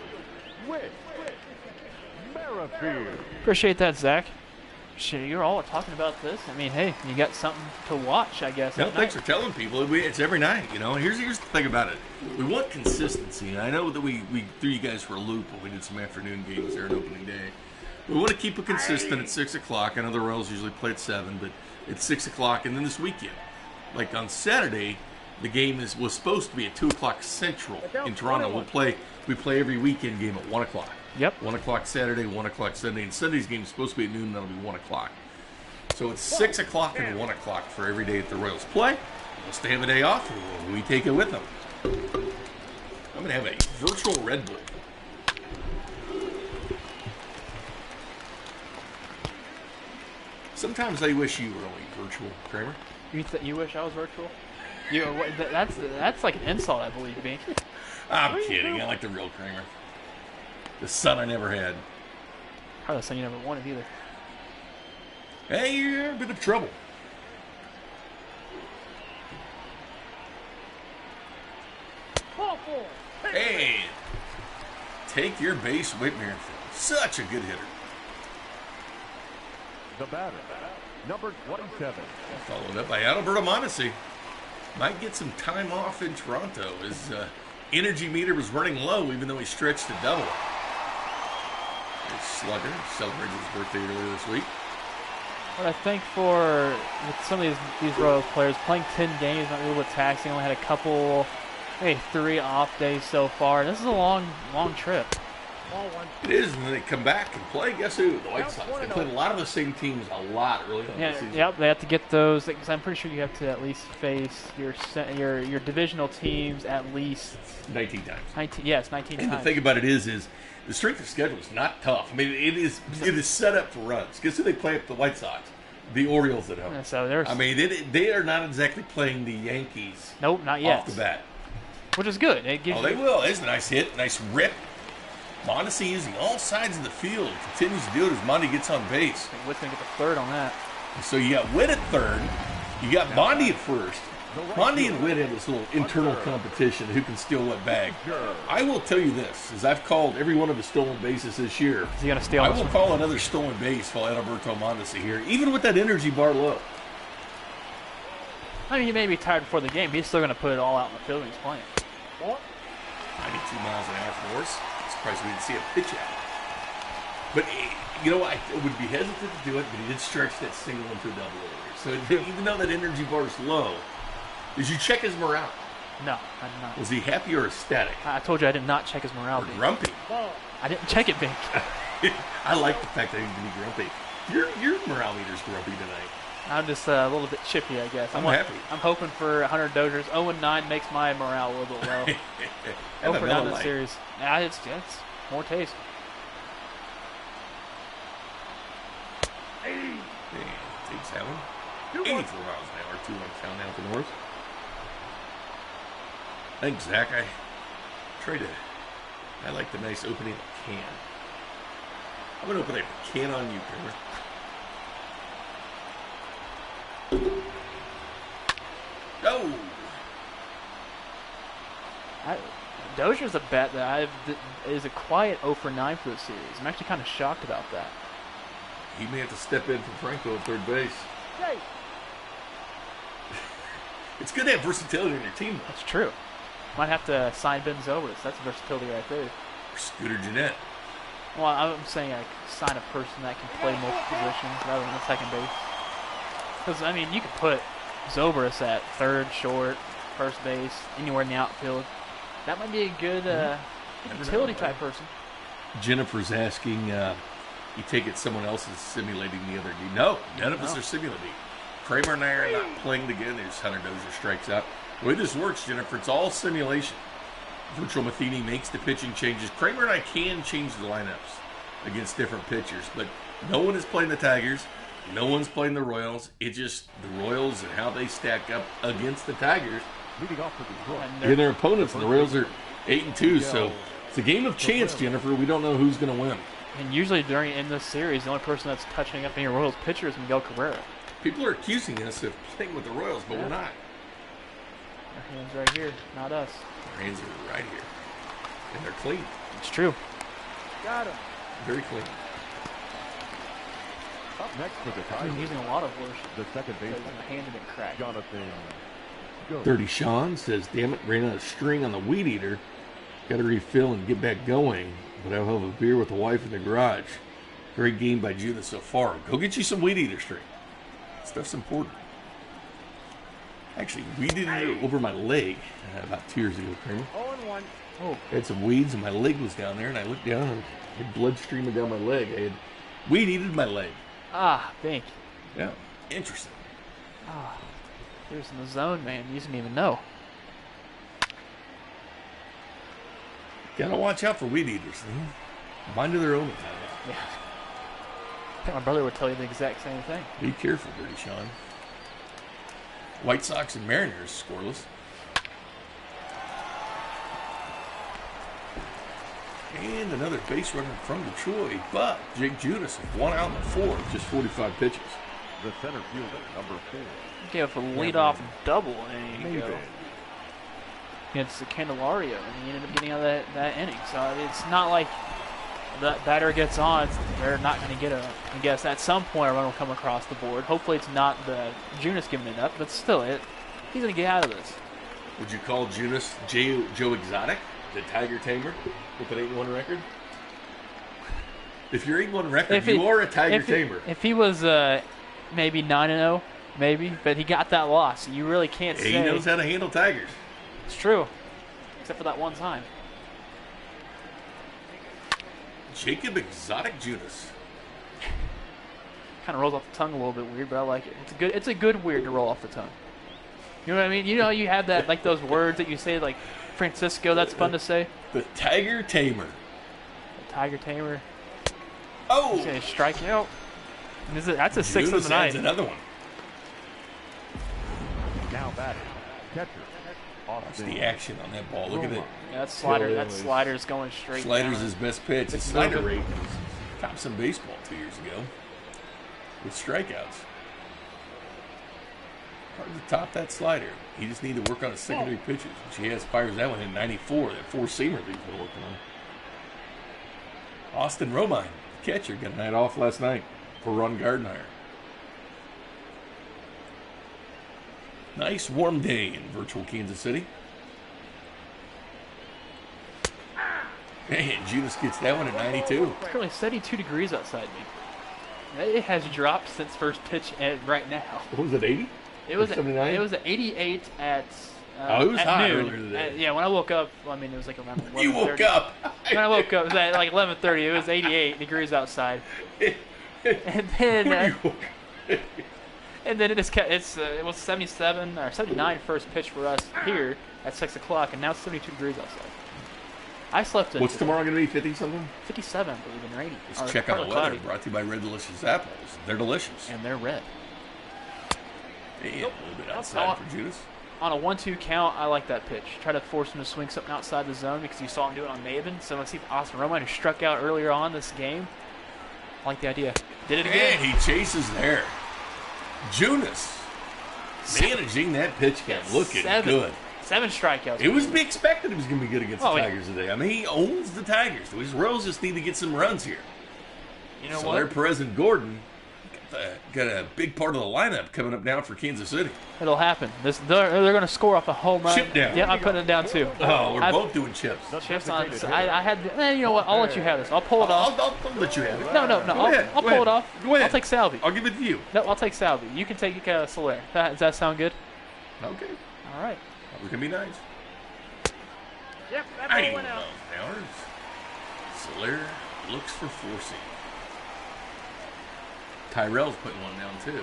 Whit Merrifield. Appreciate that, Zach. Shit, you're all talking about this. I mean, hey, you got something to watch, I guess. No, thanks for telling people. It's every night, you know. Here's the thing about it. We want consistency. I know that we threw you guys for a loop when we did some afternoon games there on opening day. We want to keep it consistent at 6 o'clock. I know the Royals usually play at 7, but it's 6 o'clock. And then this weekend, like on Saturday, the game was supposed to be at 2 o'clock Central in Toronto. We play every weekend game at 1 o'clock. Yep. 1 o'clock Saturday, 1 o'clock Sunday. And Sunday's game is supposed to be at noon, and that'll be 1 o'clock. So it's 6 o'clock and 1 o'clock for every day that the Royals play. Unless they have a day off, we take it with them. I'm going to have a virtual Red Bull. Sometimes I wish you were only virtual, Kramer. You wish I was virtual? That's like an insult, I believe, Bink. I'm kidding. I like the real Kramer. The son I never had. Probably the son you never wanted either. Hey, you're a bit of trouble. Hey, take your base, Whit Merrifield. Such a good hitter. The batter, number 27. Followed up by Adalberto Mondesi. Might get some time off in Toronto. His energy meter was running low, even though he stretched to double. His slugger celebrated his birthday earlier this week. But I think with some of these Royals players, playing 10 games might be a little bit taxing. Only had a couple, maybe 3 off days so far. This is a long trip. It is, and then they come back and play. Guess who? The White Sox. They played a lot of the same teams a lot early on the season. Yep, they have to get those. Because I'm pretty sure you have to at least face your divisional teams at least 19 times. 19 times. And the thing about it is the strength of schedule is not tough. I mean, it is set up for runs. Guess who they play at the White Sox? The Orioles at home. Yeah, so I mean, they are not exactly playing the Yankees. Nope, not yet. Off the bat. Which is good. It gives they will. It's a nice hit, nice rip. Mondesi using all sides of the field. Continues to do it as Mondi gets on base. Whit's going to get the third on that. So you got Whit at third. You got Mondi at first. Mondi and Whit have this little internal competition who can steal what bag. I will tell you this, as I've called every one of the stolen bases this year, is he going to steal call another stolen base for Adalberto Mondesi here, even with that energy bar low. I mean, he may be tired before the game. He's still going to put it all out in the field when he's playing. Ball. 92 miles an hour from Norris. Surprised we didn't see a pitch out. But, you know, I would be hesitant to do it, but he did stretch that single into a double earlier. So even though that energy bar is low, did you check his morale? No, I did not. Was he happy or ecstatic? I told you I did not check his morale. Or Bink. grumpy? Ball. I didn't check it, Bink. I like the fact that he's going to be grumpy. Your morale meter's grumpy tonight. I'm just a little bit chippy, I guess. I'm happy. I'm hoping for 100 Dodgers. 0-9 makes my morale a little bit low. Have a for Miller down the Lite. series. Yeah, it's more taste. Yeah, takes that one. 84 miles an hour, 2 on count now for Norris. Thanks, Zach. I like the nice opening of a can. I'm going to open a can on you, Kramer. Oh! Dozier's a bet that is a quiet 0 for 9 for the series. I'm actually kind of shocked about that. He may have to step in for Franco at third base. Chase. It's good to have versatility in your team. That's true. Might have to sign Ben Zobrist. That's versatility right there. Or Scooter Jeanette. Well, I'm saying like sign a person that can play multiple positions rather than a second base. Because, I mean, you could put Zobrist at third, short, first base, anywhere in the outfield. That might be a good utility type person. Jennifer's asking, you take it someone else is simulating the other game. No, none of us are simulating. Kramer and I are not playing together. There's Hunter Dozier strikes out. The way this works, Jennifer, it's all simulation. Virtual Matheny makes the pitching changes. Kramer and I can change the lineups against different pitchers, but no one is playing the Tigers. No one's playing the Royals. It's just the Royals and how they stack up against the Tigers Leading off for Detroit. and their opponents. And the Royals are 8-2, so it's a game of chance, Jennifer. We don't know who's going to win. And usually in this series, the only person that's touching up any Royals pitcher is Miguel Cabrera. People are accusing us of playing with the Royals, but we're not. Our hands right here, not us. Our hands are right here. And they're clean. It's true. Got him. Very clean. Up next for the I've been Tigers, using a lot of lotion. the second Because baseman, my hand had been cracked. Jonathan Go. 30 Sean says, damn it, ran out of string on the weed eater. Got to refill and get back going, but I'll have a beer with the wife in the garage. Great game by Junis so far. Go get you some weed eater string. Stuff's important. Actually, weed eater over my leg about 2 years ago, Kramer. 0-1. Oh, I had some weeds and my leg was down there, and I looked down and I had blood streaming down my leg. I had weed eated my leg. Bink. Yeah, interesting. He was in the zone, man. You didn't even know. Gotta watch out for weed eaters. Mind of their own. Yeah. I think my brother would tell you the exact same thing. Be careful, Dirty Sean. White Sox and Mariners scoreless. And another base runner from Detroit, but Jakob Junis is 1 out in the 4, just 45 pitches. The center fielder, number 4. Gave up a leadoff double, and there you go. Maybe. Against the Candelario, and he ended up getting out of that inning. So it's not like that batter gets on, they're not going to get a. I guess at some point a run will come across the board. Hopefully it's not the Junis giving it up, but still, he's going to get out of this. Would you call Junis Joe Exotic, the Tiger Tamer, with an 8-1 record? If you're 8-1 record, you are a Tiger Tamer. If he was maybe 9-0, maybe, but he got that loss. You really can't say. He knows how to handle Tigers. It's true, except for that one time. Jakob Exotic Junis. Kind of rolls off the tongue a little bit weird, but I like it. It's a good weird to roll off the tongue. You know what I mean? You know, you have that, like those words that you say, like Francisco. That's fun to say. The Tiger Tamer. The Tiger Tamer. Oh! Say strike out. That's a sixth of Junis the night. adds another one. Now batting, catcher, Watch Austin. the action on that ball. Look at it. Yeah, that slider's going straight. Slider's down. his best pitch. His It's slider moving. rate was tops in baseball 2 years ago with strikeouts. Hard to top that slider. He just need to work on his secondary pitches, which he has. Fires that one in 94. That four-seamer that he's been working on. Austin Romine, catcher, got a night off last night for Ron Gardenhire. Nice warm day in virtual Kansas City. And Junis gets that one at 92. It's currently 72 degrees outside me. It has dropped since first pitch right now. What was it, 80? It was 79? It was at 88 at it was at hot noon. earlier today. Yeah, when I woke up, I mean, it was like around 11:30. You woke up. When I woke up, it was at like 11:30. It was 88 degrees outside. And then it was 77 or 79 first pitch for us here at 6 o'clock, and now it's 72 degrees outside. I slept in. What's tomorrow going to be, 50-something? 57, I believe, in 80. Let's check on the weather. Brought to you by Red Delicious Apples. They're delicious. And they're red. And a little bit outside for Junis. On a 1-2 count, I like that pitch. Try to force him to swing something outside the zone because you saw him do it on Maven. So let's see if Austin Romine, who struck out earlier on this game, I like the idea. Did it again. And he chases there. Junis managing that pitch count. Looking good. 7 strikeouts. It was to be expected he was going to be good against the Tigers today. I mean, he owns the Tigers. His Royals just need to get some runs here. You know so what? they're Perez and Gordon. Got a big part of the lineup coming up now for Kansas City. It'll happen. They're going to score off a home run. Chip down. Yeah, I'm putting it down too. Oh, we're both doing chips. Chips on. I had. You know what? I'll let you have this. I'll pull it off. I'll let you have it. No. I'll pull it off. Go ahead. I'll take Salvi. I'll give it to you. No, I'll take Salvi. You can take Soler. Does that sound good? Okay. All right. We're going to be nice. Yep, that 91 ball went out. miles an hour. Soler looks for forcing. Tyrell's putting one down too.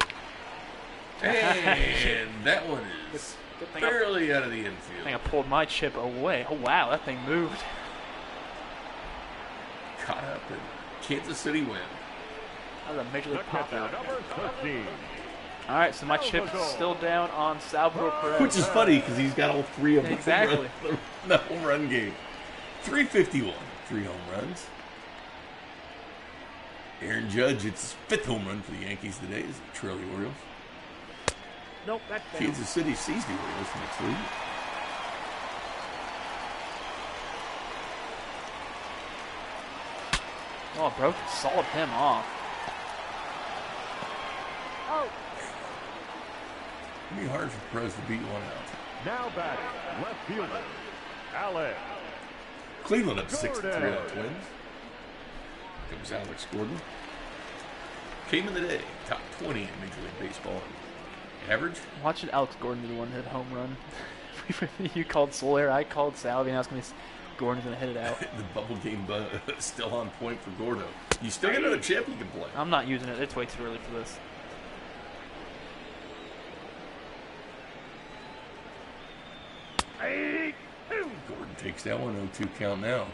And that one is barely out of the infield. I think I pulled my chip away. Oh, wow, that thing moved. Caught up in Kansas City win. That was a major league pop out. Number 13. All right, so my chip's still down on Salvador Perez. Which is funny because he's got all 3 of them. Exactly. The home run game. 351. 3 home runs. Aaron Judge, it's his 5th home run for the Yankees today as they trail the Orioles. Nope, that's down. Kansas City sees the Orioles next week. Oh, broke. Sawed him off. Oh, It'd be hard for Perez to beat one out. Now batting, left fielder, Alex. Cleveland up 6-3 Gordon. on Twins. Comes Alex Gordon. Came in the day, top 20 in Major League Baseball. Average. Watching Alex Gordon be the one to hit home run. You called Soler, I called Salvi, and I was going to be Gordon's going to hit it out. The bubble game still on point for Gordo. You still got another chip you can play. I'm not using it. It's way too early for this. Gordon takes that one, 0-2 count now.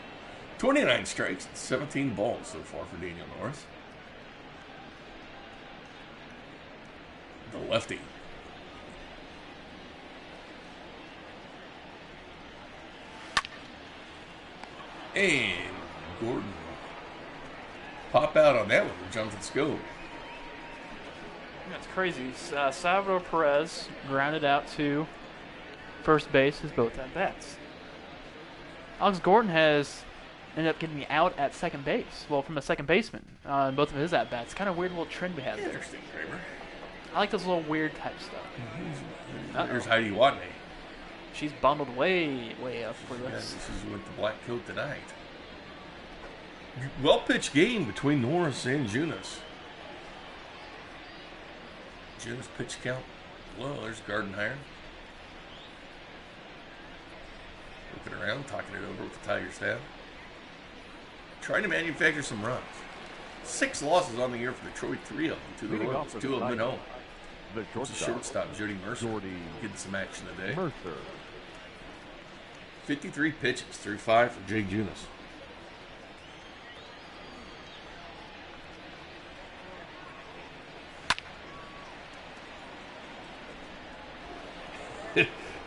29 strikes, 17 balls so far for Daniel Norris. The lefty. And Gordon pop out on that one with Jonathan Scope. That's crazy. Salvador Perez grounded out to first base as both at bats. Alex Gordon has ended up getting me out at second base. Well, from a second baseman on both of his at bats. Kind of weird little trend we have there. Interesting, Kramer. I like those little weird type stuff. There's Heidi Watney. She's bundled way up for Yeah, this. this is with the black coat tonight. Well pitched game between Norris and Junis. Junis pitch count low. There's Gardenhire. Looking around, talking it over with the Tiger staff. Trying to manufacture some runs. 6 losses on the year for Detroit, 3 of them to the Leading Royals, off for 2 of them at tonight, home. The It's a shortstop, Jody Mercer, getting some action today. Mercer. 53 pitches, 3-5 for Jake Junis.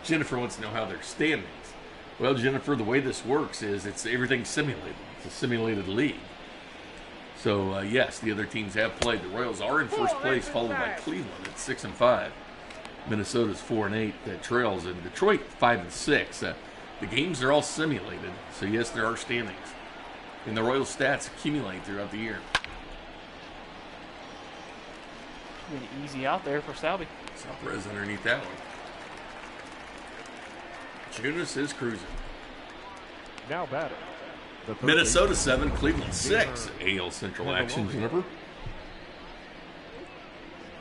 Jennifer wants to know how they're standings. Well, Jennifer, the way this works is everything's simulated. It's a simulated league. So, yes, the other teams have played. The Royals are in first place, followed by Cleveland at 6-5. Minnesota's 4-8. That trails in Detroit 5-6. The games are all simulated, so yes, there are standings. And the Royals stats accumulate throughout the year. Been easy out there for Salvi. So Perez underneath that one. Junis is cruising. Now batting. The third Minnesota baseman, 7, Cleveland 6. AL Central Number action, one. Jennifer. Is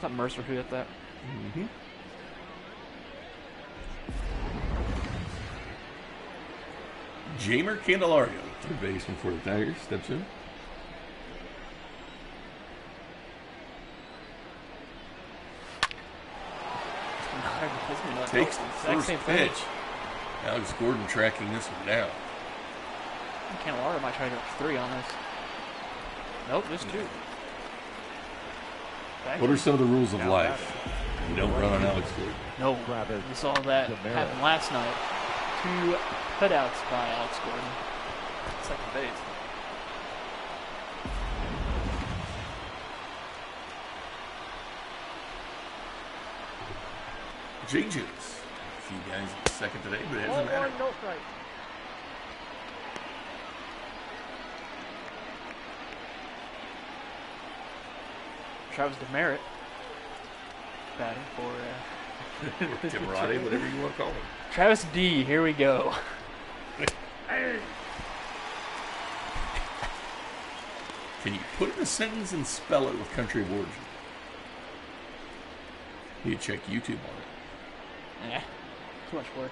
that Mercer who hit that? Mm-hmm. Jamer Candelario, third baseman for the Tigers, steps in. Takes the first pitch. Alex Gordon tracking this one down. Candelario might try to go 3 on this. Nope, just 2. What are some of the rules of life? You don't run on Alex Gordon. No, Travis we saw that Demera. happen last night. 2 putouts by Alex Gordon. Second base. Jake Junis. A few guys at second today, but it Ball doesn't matter. 1, no strike. Travis Demerit batting for Timorati, whatever you want to call him. Travis D. Here we go. Can you put it in a sentence and spell it with country of origin? You check YouTube on Eh, too much work.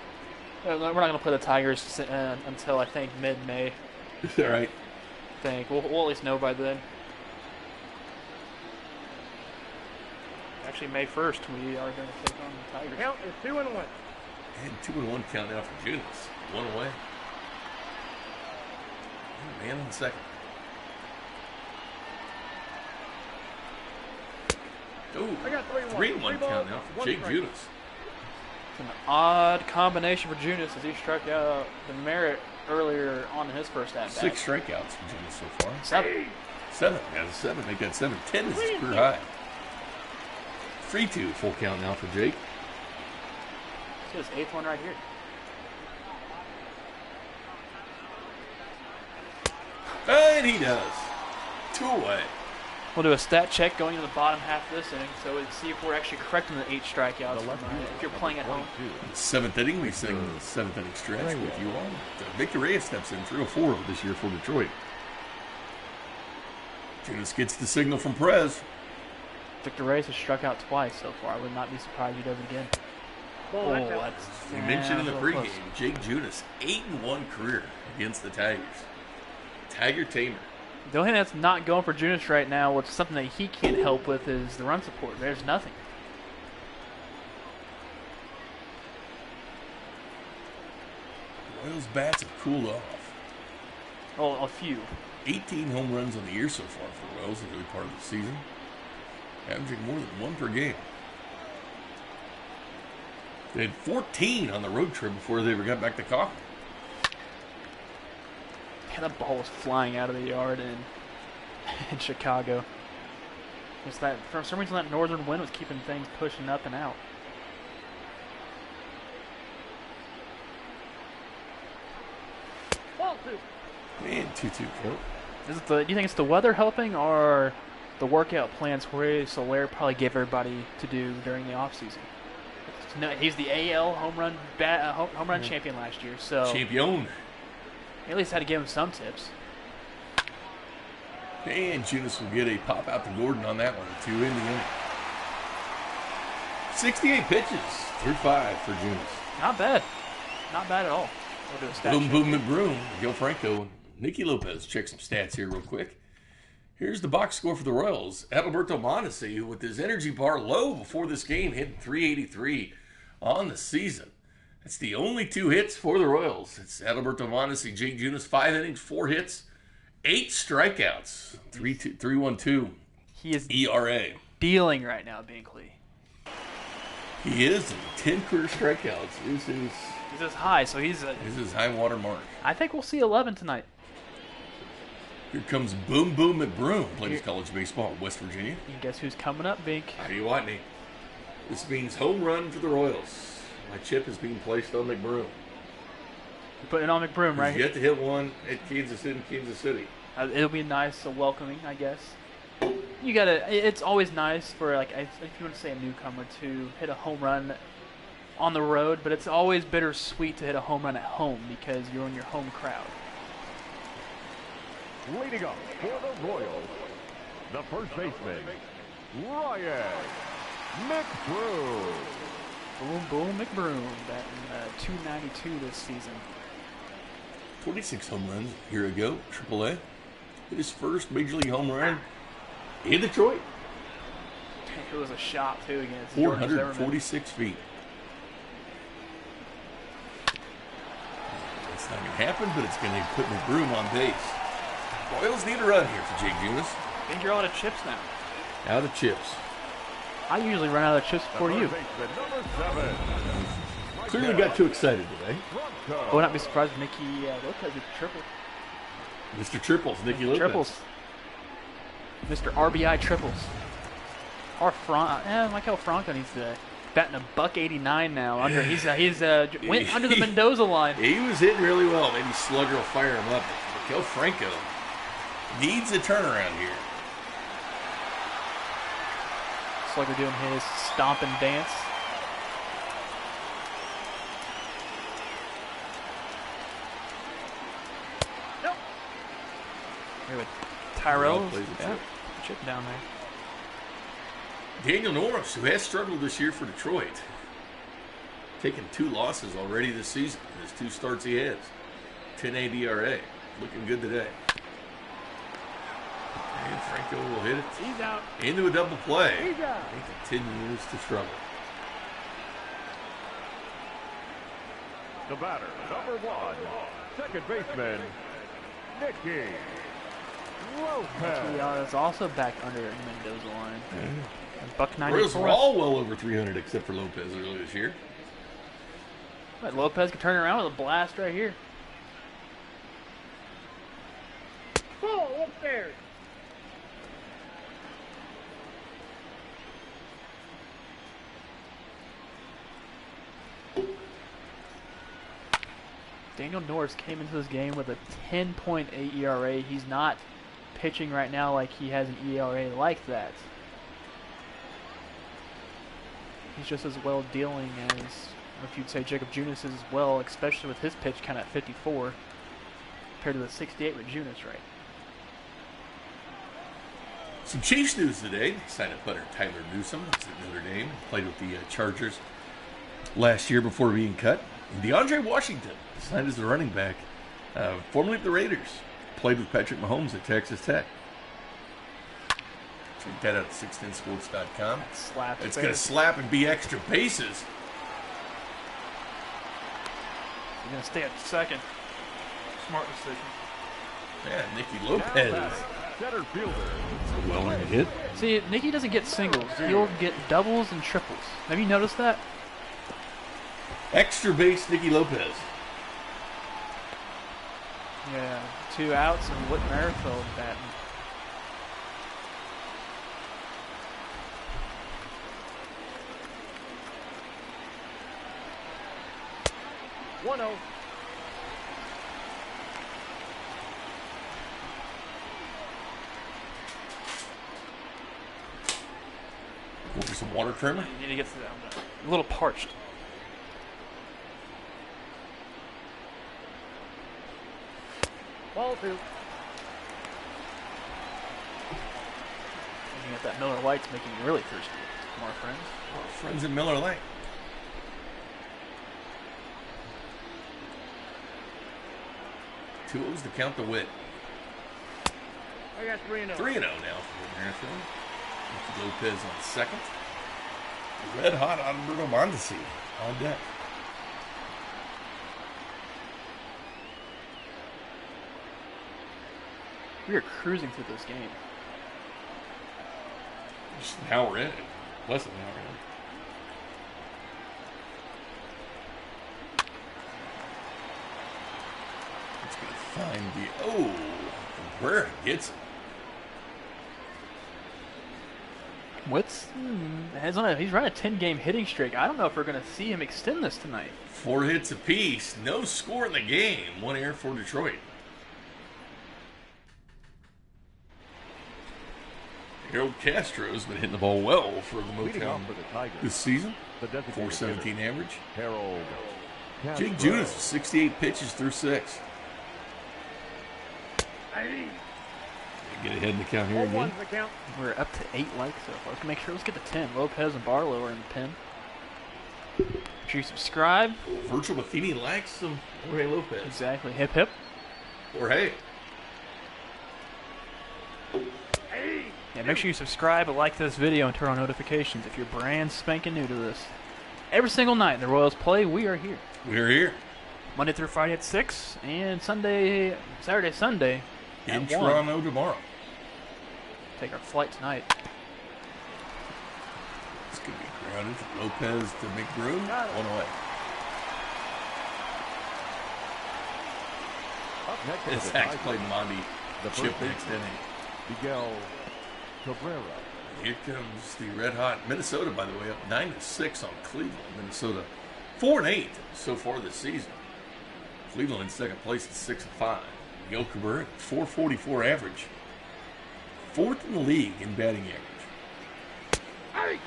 We're not going to play the Tigers until I think mid-May. it. All right. I think we'll at least know by then. Actually, May 1st, we are going to take on the Tigers. Count is 2-1. And 2-1 count now for Junis. 1 away. Man in the second. Oh, I got 3-1. 3-1 count now for Jake Junis. It's an odd combination for Junis as he struck out the Merritt earlier on in his first at-bat. 6 strikeouts for Junis so far. 7. 7. That's 7. Make that 7. 10 is his career high. 3-2 full count now for Jake. It's his 8th one right here. And he does. 2 away. We'll do a stat check going into the bottom half of this inning, so we'll see if we're actually correct in the 8 strikeouts. If you're playing at home. 7th inning, we sing the 7th inning stretch with you all. Victor Reyes steps in, 304 this year for Detroit. Junis gets the signal from Perez. Victor Reyes has struck out twice so far. I would not be surprised if he does it again. Ball, that's out. That's We mentioned in the a little pregame, close. Jake Junis, 8-1 career against the Tigers. Tiger Tamer. The only thing that's not going for Junis right now, which is something that he can't help with, is the run support. There's nothing. Royals bats have cooled off. Oh, a few. 18 home runs on the year so far for the Royals in the early part of the season. Averaging more than 1 per game. They had 14 on the road trip before they ever got back to Coffee. Yeah, that ball was flying out of the yard in Chicago. It's that, for some reason, that northern wind was keeping things pushing up and out. Ball 2. Man, 2-2 count. Is it the? Do you think it's the weather helping, or the workout plans Jorge Soler probably gave everybody to do during the offseason? No, he's the AL home run champion last year, so Champion. at least had to give him some tips. And Junis will get a pop out to Gordon on that one to end the inning. 68 pitches through 5 for Junis. Not bad, not bad at all. We'll do a stat Boom, check. boom, McBroom. Gil Franco and Nicky Lopez. Check some stats here real quick. Here's the box score for the Royals. Adalberto Mondesi, with his energy bar low before this game, hit 383 on the season. That's the only 2 hits for the Royals. It's Adalberto Mondesi, Jake Junis, 5 innings, 4 hits, 8 strikeouts, 3.12 He is ERA. dealing right now, Binkley. He is, and 10 career strikeouts is He's as high, so he's. his high water mark. I think we'll see 11 tonight. Here comes Boom Boom McBroom, plays college baseball in West Virginia. And guess who's coming up, Bink? Heidi Watney. This means home run for the Royals. My chip is being placed on McBroom. You're putting it on McBroom, right? He's yet to hit one at Kansas City. It'll be nice, welcoming, I guess. You gotta. It's always nice for if you want to say a newcomer to hit a home run on the road, but it's always bittersweet to hit a home run at home because you're in your home crowd. Leading up for the Royals, the first baseman, Ryan McBroom. Boom, boom, McBroom, batting 292 this season. 26 home runs a year ago, AAA. Hit his first Major League home run in Detroit. It was a shot, too, against George Zimmerman. 446 feet. It's not going to happen, but it's going to put McBroom on base. Royals need a run here for Jake Junis. I think you're out of chips now. Out of chips. I usually run out of chips before you. Clearly got too excited today. I would not be surprised if Nicky Lopez hit triple. Mr. Triples, Nicky Lopez. Triples. Mr. RBI triples. Or Michael Franco needs to batting a $189 now. He's went under the Mendoza line. He was hitting really well. Maybe Slugger will fire him up. Mikel Franco needs a turnaround here. Slugger doing his stomp and dance. Nope. Here with Tyrell. Chip down there. Daniel Norris, who has struggled this year for Detroit, taken 2 losses already this season. His 2 starts he has. 10.8 ERA. Looking good today. And Franco will hit it. He's out. Into a double play. He's out. He continues to struggle. The batter, number 1, second baseman, Nicky Lopez. TR is also back under the Mendoza line. $194. Royals were all well over 300 except for Lopez earlier this year. But Lopez can turn it around with a blast right here. Ball upstairs. Daniel Norris came into this game with a 10.8 ERA. He's not pitching right now like he has an ERA like that. He's just as well dealing as, if you'd say, Jakob Junis is as well, especially with his pitch count at 54, compared to the 68 with Junis, right? Some Chiefs news today. Signed up punter Tyler Newsome. He's at Notre Dame. Played with the Chargers last year before being cut. And DeAndre Washington signed as the running back, formerly of the Raiders. Played with Patrick Mahomes at Texas Tech. Check that out at 610sports.com. It's going to slap and be extra bases. You're going to stay at second. Smart decision. Yeah, Nicky Lopez. Center fielder. Well earned hit. See, Nicky doesn't get singles. He'll get doubles and triples. Have you noticed that? Extra base Nicky Lopez. Yeah, 2 outs and Whit Merrifield batting. One out. Go for some water trimmer. You need to get to that. A little parched. Ball 2. Looking at that Miller Lite's making me really thirsty. More friends. Friends in Miller Lane. Two O's to count the Whit. I got 3-0. 3-0 now for Whit Merrifield. Nicky Lopez on second. Red hot Alberto Mondesi on deck. We are cruising through this game. Just an hour in. Less than an hour in. It's going to find the... Oh! Cabrera gets it. He's running a 10-game hitting streak. I don't know if we're going to see him extend this tonight. 4 hits apiece. No score in the game. 1 error for Detroit. Harold Castro's been hitting the ball well for the Leading Motown off for the Tigers, this season. the designated 417 hitter, average. Harold Jake Castro. Junis, 68 pitches through 6. Get ahead in the count here again. 0-1's the count. We're up to 8 likes so far. Let's make sure. Let's get to 10. Lopez and Barlow are in the pen. Make sure you subscribe. Virtual Matheny likes some Jorge Lopez. Exactly. Hip hip. Jorge. Yeah, make sure you subscribe and like this video and turn on notifications if you're brand spanking new to this. Every single night the Royals play, we are here. We're here. Monday through Friday at 6 and Saturday, Sunday In at 1. Toronto tomorrow. Take our flight tonight. It's going to be crowded. Lopez to McBrew. One away. Up next for It's the Zach's Tigers, played Monty the Chip first next baseman, inning. Miguel Cabrera. Here comes the red hot Minnesota, by the way, up 9-6 on Cleveland. Minnesota 4-8 so far this season. Cleveland in second place at 6-5. Miguel Cabrera, 444 average. 4th in the league in batting average.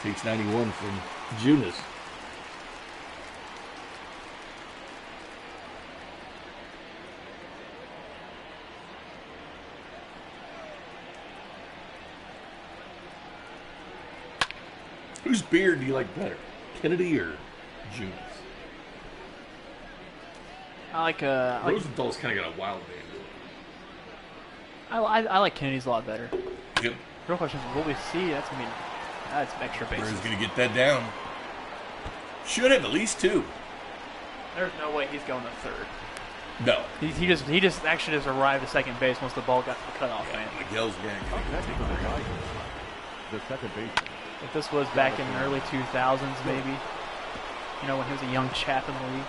Takes 91 from Junis. Whose beard do you like better, Kennedy or Junis? I like Rosenthal's kind of got a wild band. I like Kennedy's a lot better. Yep. Real question is, will we see? That's extra bases. Perez going to get that down. Should have at least 2. There's no way he's going to third. No. He just actually just arrived at second base once the ball got to the cutoff man. Miguel's gang. Up next for the Tigers, the second baseman, If this was back in the early 2000s, maybe, you know, when he was a young chap in the league.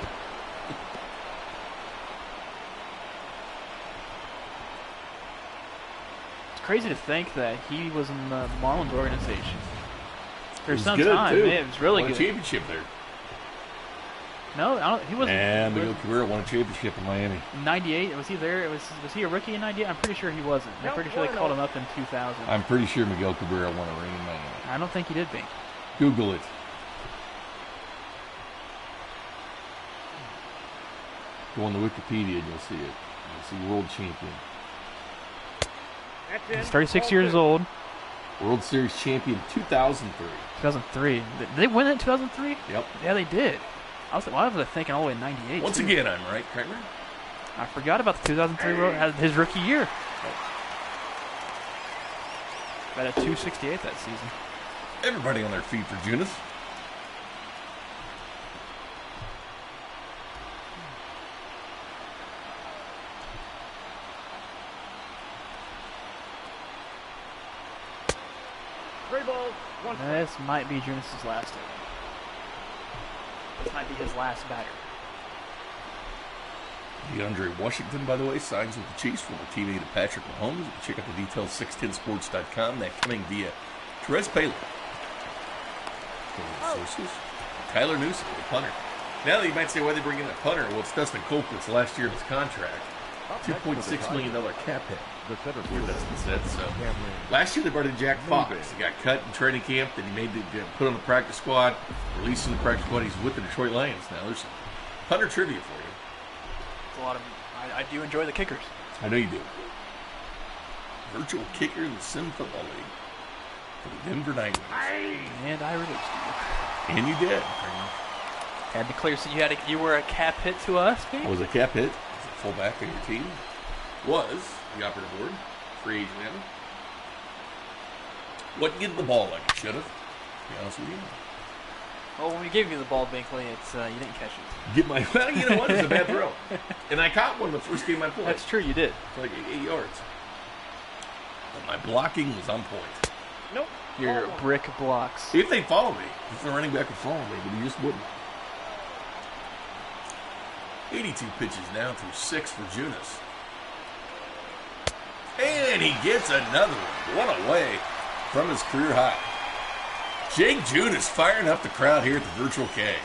It's crazy to think that he was in the Marlins organization for some time. Too. It was really won good. a championship there. No, he wasn't. And Miguel Cabrera won a championship in Miami. 98. Was he there? Was he a rookie in 98? I'm pretty sure he wasn't. I'm pretty sure they called him up in 2000. I'm pretty sure Miguel Cabrera won a ring in Miami. I don't think he did, be. Google it. Go on the Wikipedia and you'll see it. You'll see world champion. That's it. He's 36 Ball years two. old. World Series champion 2003. 2003. Did they win it in 2003? Yep. Yeah, they did. Why was I thinking all the way in 98? Once too? again, I'm right, Kramer. I forgot about the 2003 his rookie year. Got a 268 that season. Everybody on their feet for Junis. Three balls, one strike. This might be Junis' last inning. This might be his last batter. DeAndre Washington, by the way, signs with the Chiefs from the teammate of Patrick Mahomes. You can check out the details 610sports.com. That coming via Perez Palin. Sources. Tyler Newsom, the punter. Now that you might say, why they bring in a punter? Well, it's Dustin Colquitt's last year of his contract. Up next for the $2.6 million Tigers, cap hit. the center Where fielder, Dustin said so. Cameron Last year they brought in Jack Fox. He got cut in training camp. Then he made the put on the practice squad. Released from the practice squad. He's with the Detroit Lions now. There's some punter trivia for you. It's a lot of. I do enjoy the kickers. I know you do. Virtual kicker in the Sim Football League for the Denver Nuggets. And I released you. And you did. Had to clear so you were a cap hit to us, man. Was a cap hit. Was a fullback on your team. Was the operative board. Free agent now. Wasn't getting the ball like he should have. To be honest with you. Well, when we gave you the ball, Binkley, it's you didn't catch it. Get my well, you know what? It's a bad throw. And I caught one the first game I played. That's true, you did. Like 8 yards. But my blocking was on point. Nope. Your brick blocks. If they follow me, if the running back would follow me, but he just wouldn't. 82 pitches now through 6 for Junis. And he gets another one. One away from his career high. Jake Junis firing up the crowd here at the Virtual K.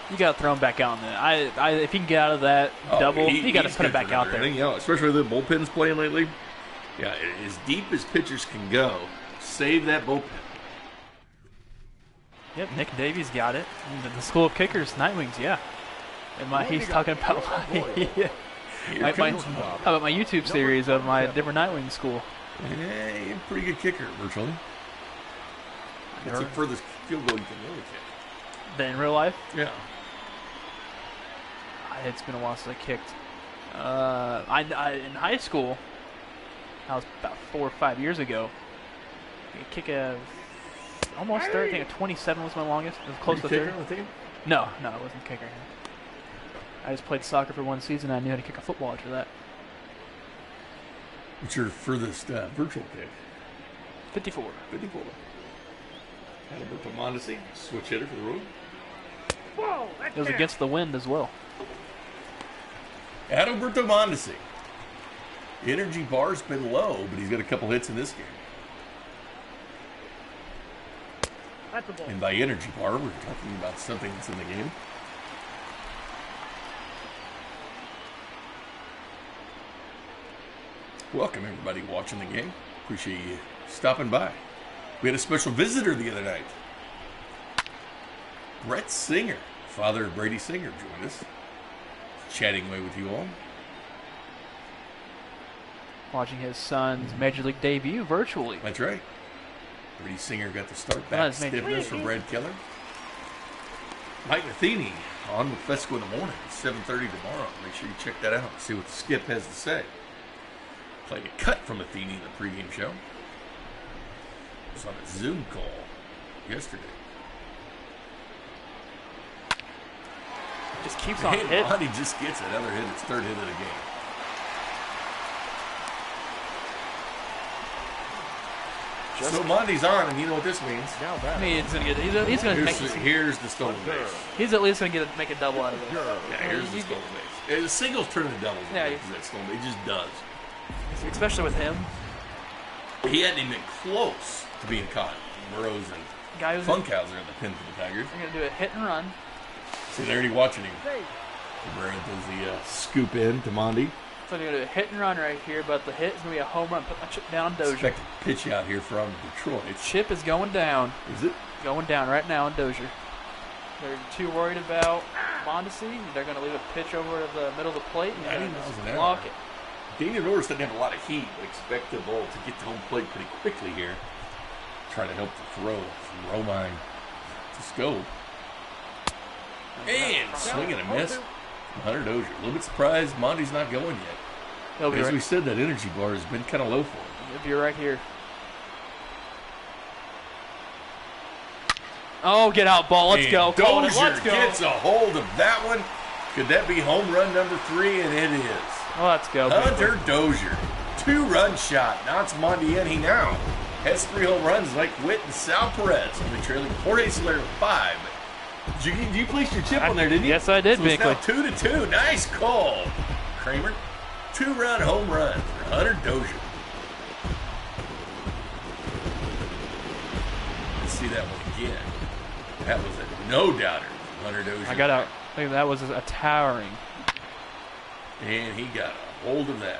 You got to throw him back out in there. If he can get out of that double, you got to put him back out there. You know, especially the bullpen's playing lately. Yeah, as deep as pitchers can go, save that bullpen. Yep, Nick Davies got it. The School of Kickers, Nightwings, yeah. And he's talking about how about my YouTube series of my different Nightwing school. Yeah, you're a pretty good kicker, virtually. That's the furthest field goal you can really kick. Then in real life? Yeah. It's been a while since I kicked. In high school, that was about 4 or 5 years ago. I could kick almost 30. I think a 27 was my longest. It was close to 30. No, it wasn't a kicker. I just played soccer for 1 season. And I knew how to kick a football after that. What's your furthest virtual kick? 54. 54. Alberto Mondesi, switch hitter for the road. It was against the wind as well. Adalberto Mondesi. Energy bar's been low, but he's got a couple hits in this game. That's a ball. And by energy bar, we're talking about something that's in the game. Welcome, everybody watching the game. Appreciate you stopping by. We had a special visitor the other night. Brett Singer, father of Brady Singer, joined us. Chatting away with you all. Watching his son's Major League debut virtually. That's right. Brady Singer got the start back. Stiffness for Brad Keller. Mike Matheny on with Fesco in the morning at 7:30 tomorrow. Make sure you check that out and see what the Skip has to say. Played a cut from Matheny in the pregame show. It was on a Zoom call yesterday. Just keeps on hitting. Monty just gets another hit. It's third hit of the game. So Monty's on, and you know what this means. I mean, it's gonna get. He's gonna make. Here's the stolen base. He's at least gonna make a double out of this. Yeah, here's the stolen base. The singles turn into doubles. Yeah, that stolen base. It just does. Especially with him. He hadn't even been close to being caught. Burrows and Funkhauser in the pin for the Tigers. They're gonna do a hit and run. See, they're already watching him. Burrow does the scoop in to Monty. So they're going to do a hit and run right here, but the hit is going to be a home run. Put my chip down on Dozier. Expected pitch out here from Detroit. Chip is going down. Is it? Going down right now on Dozier. They're too worried about Mondesi. They're going to leave a pitch over to the middle of the plate and block it. Daniel Norris doesn't have a lot of heat, but expect the ball to get to home plate pretty quickly here. Try to help the throw from Romine to Scope. And swing and a miss. Hunter Dozier. A little bit surprised Monty's not going yet. As we said, that energy bar has been kind of low for him. He'll be right here. Oh, get out, ball. Let's go. Dozier gets a hold of that one. Could that be home run number 3? And it is. Let's go. Hunter Dozier. 2-run shot. Now it's Monty in. He now has 3 home runs like Witt and Sal Perez. Only trailing Jorge Soler with 5. You placed your chip on there, didn't you? Yes, I did, so it's Binkley. now 2-2. Nice call, Kramer. 2-run home run for Hunter Dozier. Let's see that one again. That was a no-doubter from Hunter Dozier. I got out. I think that was a towering. And he got a hold of that.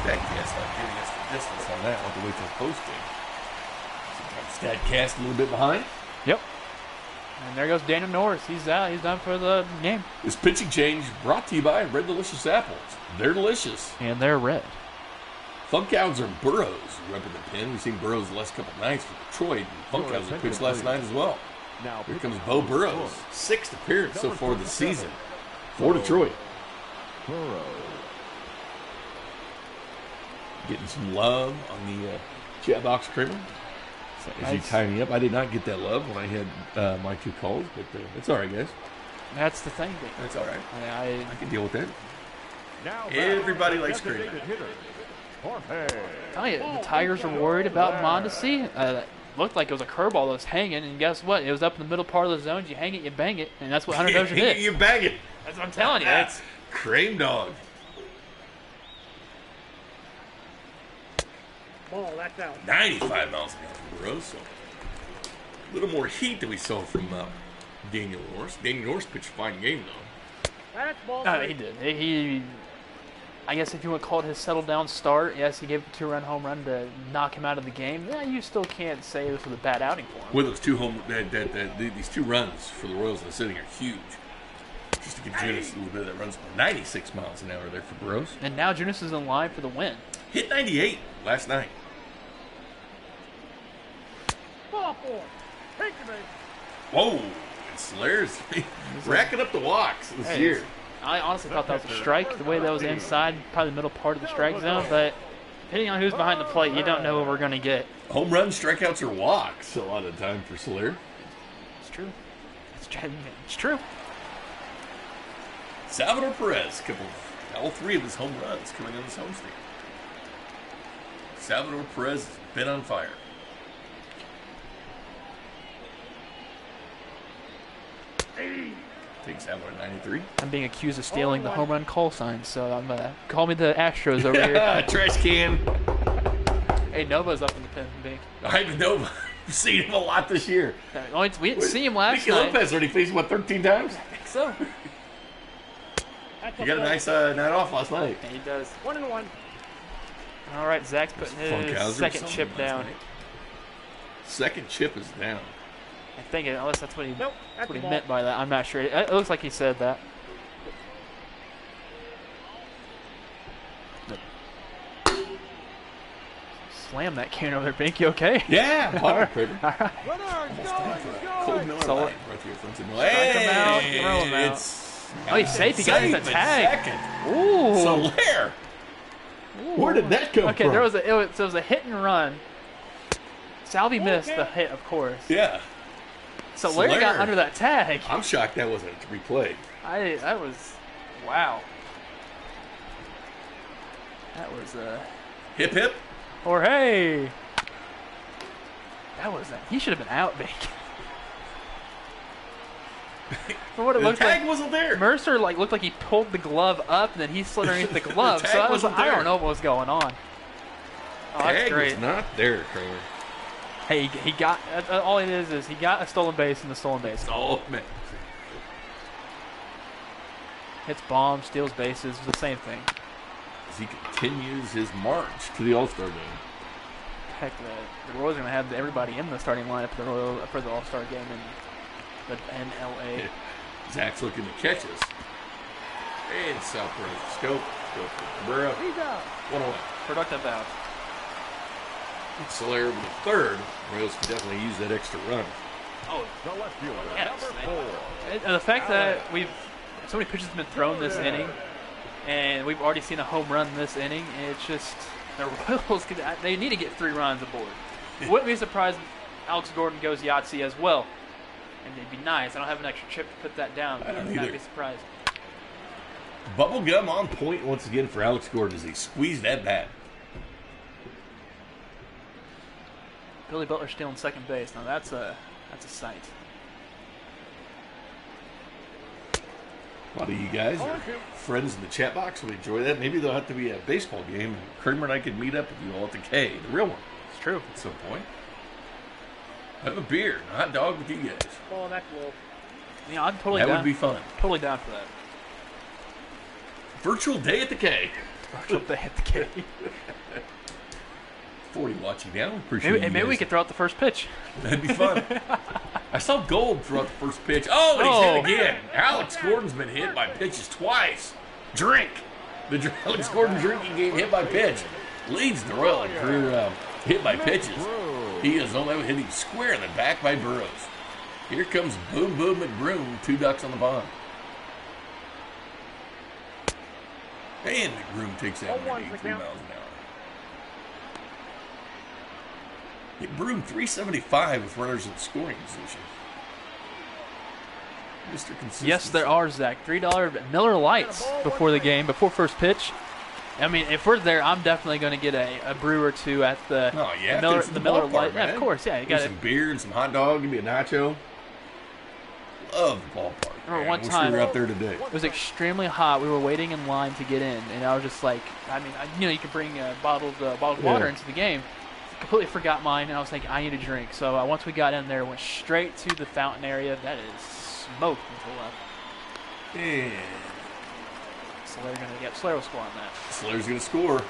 StatCast not giving us the distance on that. We'll have to wait till post-game. Sometimes StatCast a little bit behind. Yep. And there goes Daniel Norris. He's out. He's done for the game. This pitching change brought to you by Red Delicious Apples. They're delicious. And they're red. Funkhauser and Burrows repping the pin. We've seen Burrows the last couple nights for Detroit. And Funkhauser pitched last night as well. Here comes Bo Burrows. 6th appearance so far this season for Detroit. Getting some love on the chat box, Kramer. As you tie me up, I did not get that love when I had my 2 calls, but it's all right, guys. That's the thing. That's all right. I can deal with that. Everybody likes Kramer. Tell you, the Tigers were worried about Mondesi. Looked like it was a curveball that was hanging, and guess what? It was up in the middle part of the zone. You hang it, you bang it, and that's what Hunter Dozier did. You bang it. That's what I'm telling you. That's Crane Dog. Ball, that's out. 95 miles an hour from Burrows, so a little more heat than we saw from Daniel Norris. Daniel Norris pitched a fine game, though. That's ball No, three. he did. I guess if you would call it his settled down start, yes, he gave a 2-run home run to knock him out of the game. Yeah, you still can't say this was a bad outing for him. With those these 2 runs for the Royals in the sitting are huge. Just to give Junis a little bit of that run support. 96 miles an hour there for Burrows. And now Junis is in line for the win. Hit 98 last night. Ball four. Take it, baby. Whoa! And Solaire's racking up the walks this year. I honestly thought that was a strike, the way that was inside, probably the middle part of the strike zone, but depending on who's behind the plate, you don't know what we're going to get. Home runs, strikeouts, or walks a lot of the time for Solaire. It's true. It's true. Salvador Perez, all 3 of his home runs coming in this homestand. Salvador Perez has been on fire. Takes Salvador 93. I'm being accused of stealing the home run call sign, so I'm call me the Astros over here. Trash can. Hey, Nova's up in the pen, big. I know. We've seen him a lot this year. We didn't see him last Nicky night. Lopez already faced him, 13 times? I think so. He got a nice night off last night. Yeah, he does. 1-1. All right, Zach's putting his second chip down. Second chip is down. I think, unless that's what he, Nope, that's what he the meant by that. I'm not sure. It looks like he said that. Slam that can over there, Bink. You okay? Yeah, Potter Critter. Cold Miller So- Light right through Flinton. Strike him out, throw him out. Oh, he's safe. He got his Safe at tag. second. Ooh. Solaire. Where did that come Okay, from? there was it was a hit and run. Salvi missed the hit, of course. Yeah. So Larry got Solaire. under that tag. I'm shocked that wasn't a replay. That was wow. That was Hip hip. or hey. That was he should have been out, Bink. For what it The looked tag like, wasn't there. Mercer looked like he pulled the glove up, and then he slid underneath the glove. The So tag I was wasn't I there. don't know what was going on. Oh, that's Tag great. was not there, Kramer. Hey, he got all it is he got a stolen base in the stolen base. Oh man. Hits bombs, steals bases, the same thing. As he continues his march to the All-Star game. Heck, the Royals are going to have everybody in the starting lineup for the All-Star game in LA. Zach's looking to catch us. And South Perez. Scope. Cabrera. He's out. 1 away. Productive out. Solaire with a third. Royals can definitely use that extra run. Oh, The left fielder, yes. number 4. And the fact that so many pitches have been thrown this inning, and we've already seen a home run this inning, it's just the Royals they need to get 3 runs aboard. Wouldn't be surprised if Alex Gordon goes Yahtzee as well. And it'd be nice. I don't have an extra chip to put that down. I don't I'd either. be surprised. Bubblegum on point once again for Alex Gordon as he squeezed that bat. Billy Butler stealing second base. Now that's a sight. A lot of you guys are friends in the chat box. We enjoy that. Maybe there'll have to be a baseball game. Kramer and I could meet up with you all at the K, the real one, It's true. at some point. Have a beer, and a hot dog with you guys. Ball, that's low. Yeah, I'm totally That down. would be fun. Totally down for that. Virtual day at the K. Virtual day at the K. 40 watching now. Appreciate it. Maybe we could throw out the first pitch. That'd be fun. I saw Gold throw out the first pitch. Oh, and he's hit again. Alex Gordon's been hit by pitches twice. Drink. The Alex Gordon drinking game hit by pitch leads the Royal in career hit by pitches. He is only hitting square in the back by Burrows. Here comes Boom Boom McBroom, 2 ducks on the pond. And McBroom takes that 183 miles an hour. Hit Broom 375 with runners in scoring position. Mr. Consistency. Yes, there are, Zach. $3 Miller Lights before the game, before first pitch. I mean, if we're there, I'm definitely going to get a brew or two at the Miller Light. Yeah, of course, yeah. You got some beer and some hot dog. Give me a nacho. Love the ballpark. Remember man. one Wish time- we were out there today. It was extremely hot. We were waiting in line to get in, and I was just like, you can bring bottled water into the game. Completely forgot mine, and I was thinking, I need a drink. So once we got in there, went straight to the fountain area. That is smoked until left. And Slayer will score on that. Slayer's going to score.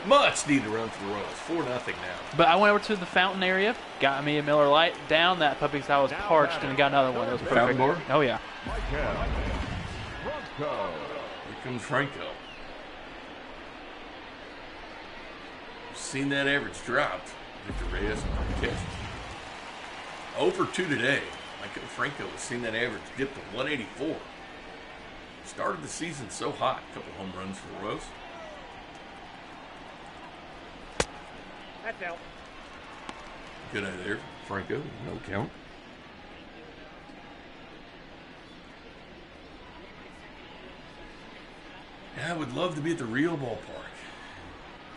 Much needed run for the Royals. 4-0 now. But I went over to the fountain area, got me a Miller Lite, down that puppy's I was parched, and got another one. It was perfect. Fountain bar? Oh, yeah. Franco. Here comes Franco. Seen that average dropped. Victor Reyes catch. 0 for 2 today. Michael Franco has seen that average dip to 184. Started the season so hot. A couple home runs for the Royals. That's out. Good eye there, Franco. No count. Yeah, I would love to be at the real ballpark.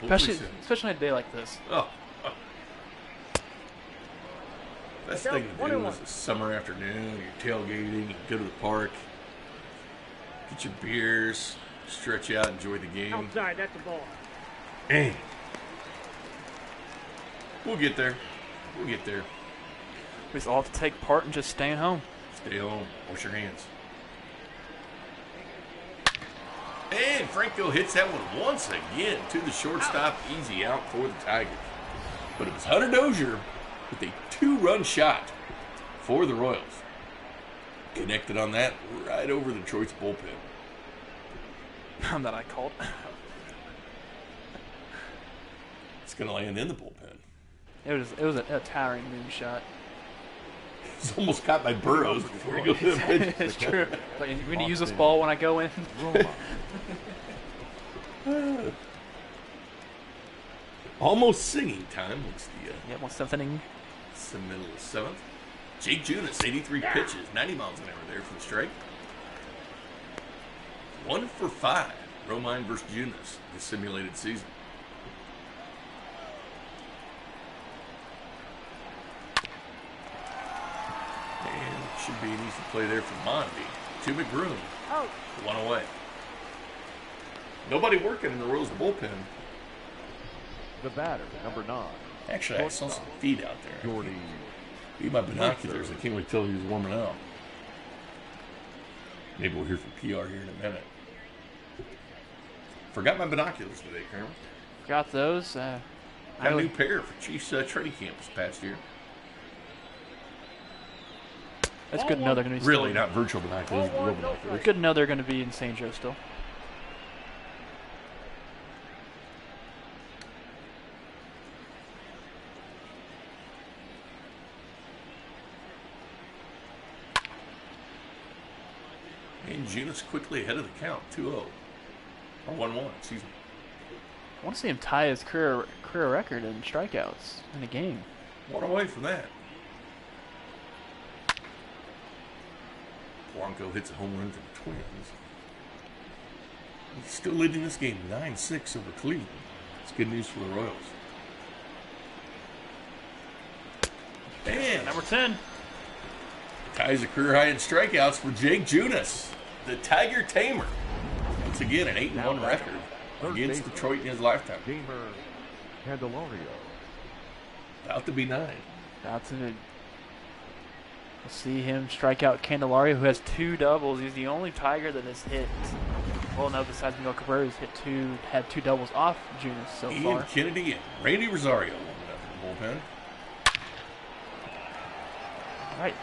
Especially on a day like this. Oh. Best thing to do is a summer afternoon. You're tailgating, you go to the park, get your beers, stretch out, enjoy the game. Outside, that's the ball. Dang. We'll get there. We'll get there. We just all have to take part in just staying home. Stay home. Wash your hands. And Franco hits that one once again to the shortstop. Easy out for the Tigers. But it was Hunter Dozier with a 2-run shot for the Royals. Connected on that right over the Detroit's bullpen. That I called. It's going to land in the bullpen. It was a towering moonshot. It's almost caught by Burrows before he goes to the pitch. It's true. But we need to use this ball when I go in. Almost singing time. What's the Yeah, 1/7 inning. it's the middle of the 7th. Jake Junis, 83 pitches, 90 miles an hour there for the strike. 1 for 5. Romine versus Junis, the simulated season. And it should be an easy play there for Mondi. To McBroom. Out. 1 away. Nobody working in the Royals bullpen. The batter, number 9. Actually, I saw some feet out there. Jordy. Be my binoculars. I can't wait till he was warming up. Maybe we'll hear from PR here in a minute. Forgot my binoculars today, Colonel. Got those. Got a new pair for Chiefs training camp this past year. That's good to know they're going to be Really, still, not virtual binoculars, but real binoculars. good to know they're going to be in St. Joe still. And Junis quickly ahead of the count, 2-0. Or 1-1, excuse me. I want to see him tie his career record in strikeouts in a game. 1 away from that. Polanco hits a home run for the Twins. He's still leading this game 9-6 over Cleveland. It's good news for the Royals. And Number 10. ties a career high in strikeouts for Jake Junis, the Tiger Tamer. Once again, an 8-1 record against Detroit in his lifetime. Gamer Candelario. About to be 9. That's it. We'll see him strike out Candelario, who has 2 doubles. He's the only Tiger that has hit. Well, no, besides Miguel Cabrera, who's had 2 doubles off Junis so Ian far. Kennedy and Randy Rosario warming up in the bullpen.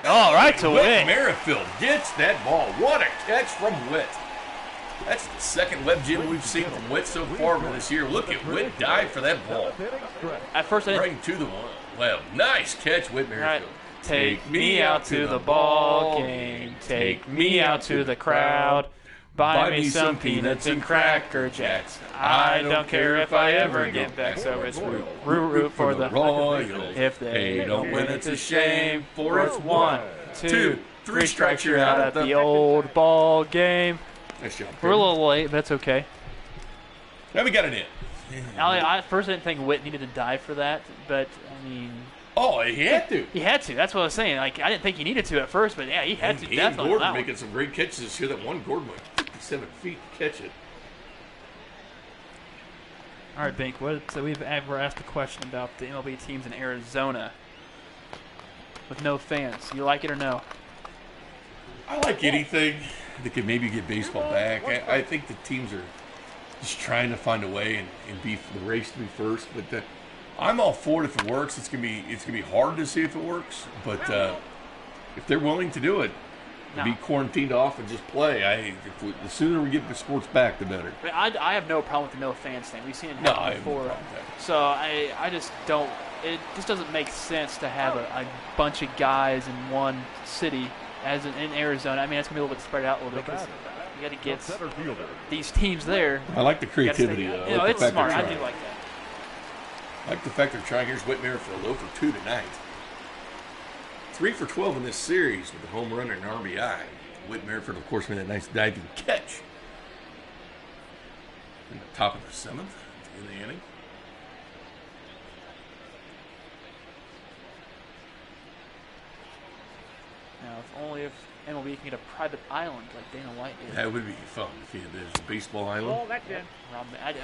All right, to Whit win. Merrifield gets that ball. What a catch from Whit. That's the second web gem we've seen from Whit so far this year. Look at Whit dive for that ball. At first, I didn't. Right to the web. Nice catch, Whit Merrifield. Take me out to the ball game. Take me out to the crowd. Buy me some peanuts and Cracker Jacks. I don't care if I ever get back. So it's root for the Royals. If they don't win, it's a shame. For It's 1, 2, 3 strikes. You're out at the old ball game. Nice job. We're a little late, but that's okay. Now we got it in. I first didn't think Whit needed to dive for that, but I mean, Oh, he had to. he had to. That's what I was saying. Like I didn't think he needed to at first, but yeah, he had to. And Definitely. Gordon on that making some great catches this year. That one Gordon went 57 feet to catch it. All right, Bink. So we've ever asked a question about the MLB teams in Arizona with no fans. You like it or no? I like anything. They could maybe get baseball back. I think the teams are just trying to find a way and be the race to be first. But I'm all for it if it works. It's gonna be hard to see if it works. But if they're willing to do it, be quarantined off and just play. The sooner we get the sports back, the better. I have no problem with the no fans thing. We've seen it happen before. So I just don't. It just doesn't make sense to have a bunch of guys in one city, as in Arizona. I mean, it's gonna be a little bit spread out a little bit because you got to get these teams there. I like the creativity. It's smart. I do like that. I like the fact they're trying. Here's Whit Merrifield, 0 for 2 tonight. 3 for 12 in this series with a home run and an RBI. Whit Merrifield, of course, made that nice diving catch in the top of the 7th in the inning. Now, if MLB can get a private island like Dana White did. That would be fun if there's a baseball island. Oh, that's in.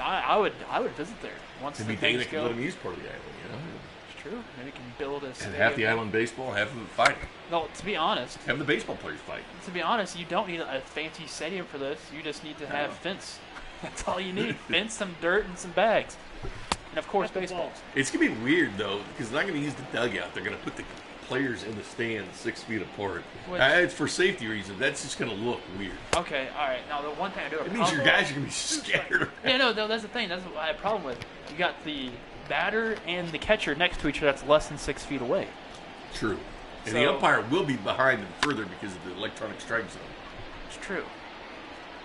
I would visit there once Maybe the Dana things can go. let him use part of the island, you know? It's true. Maybe we can build a And stadium. half the island baseball, half of it fighting. No, to be honest. Have the baseball players fight. To be honest, you don't need a fancy stadium for this. You just need to have fence. That's all you need. Fence, some dirt, and some bags. And, of course, baseballs. It's going to be weird, though, because they're not going to use the dugout. They're going to put the players in the stands 6 feet apart. It's for safety reasons. That's just going to look weird. Okay, all right. Now, the one thing I do have a It means problem your guys are going to be scared. Yeah, no, that's the thing. That's what I have a problem with. You got the batter and the catcher next to each other that's less than 6 feet away. True. And the umpire will be behind them further because of the electronic strike zone. It's true.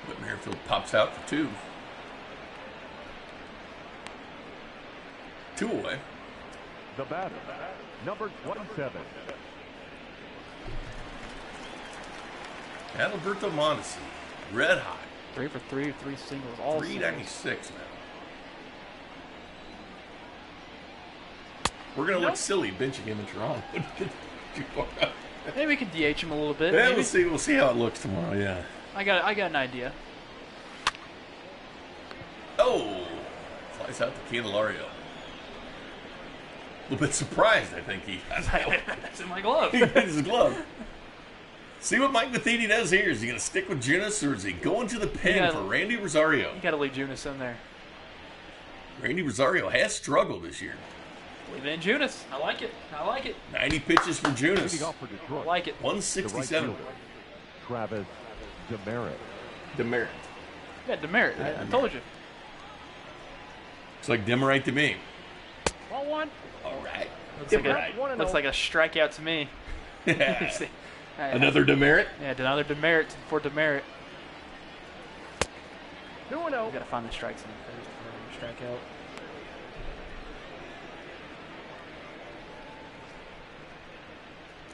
But Merrifield pops out for 2. 2 away. The batter, number 27. Adalberto Mondesi, red hot. 3 for 3, 3 singles, all 396 now. We're going to look silly benching him in Toronto. Maybe we can DH him a little bit. Yeah, maybe. we'll see how it looks tomorrow, yeah. I got an idea. Oh! Flies out to Candelario. A little bit surprised, I think he got that one. That's in my glove. He got his glove. See what Mike Matheny does here. Is he going to stick with Junis or is he going to the pen for Randy Rosario? You got to leave Junis in there. Randy Rosario has struggled this year. Leave in Junis. I like it. 90 pitches for Junis. Leading off for Detroit, I like it. 167. the right fielder, Travis Demerit. Demerit. Yeah, Demerit. I told you. It's like Demerit to me. Ball 1. All right. Looks like a strikeout to me. Another Demerit? Yeah, another Demerit for Demerit. 2-0. We got to find the strikes in the strikeout.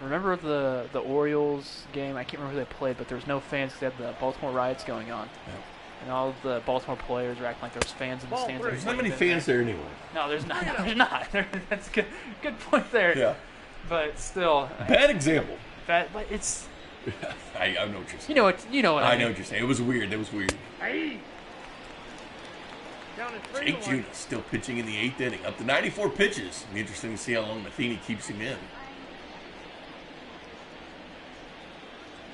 Remember the Orioles game? I can't remember who they played, but there was no fans because they had the Baltimore riots going on. Yeah. And all the Baltimore players were acting like there was fans in the stands. There's not many fans there anyway. No, there's not. There's not. That's a good point there. Yeah. But still. Bad example. But it's. I know what you're saying. You know what I know what you're saying. It was weird. That was weird. Hey. Down in 3 Jake Junis still pitching in the 8th inning. Up to 94 pitches. It'll be interesting to see how long Matheny keeps him in.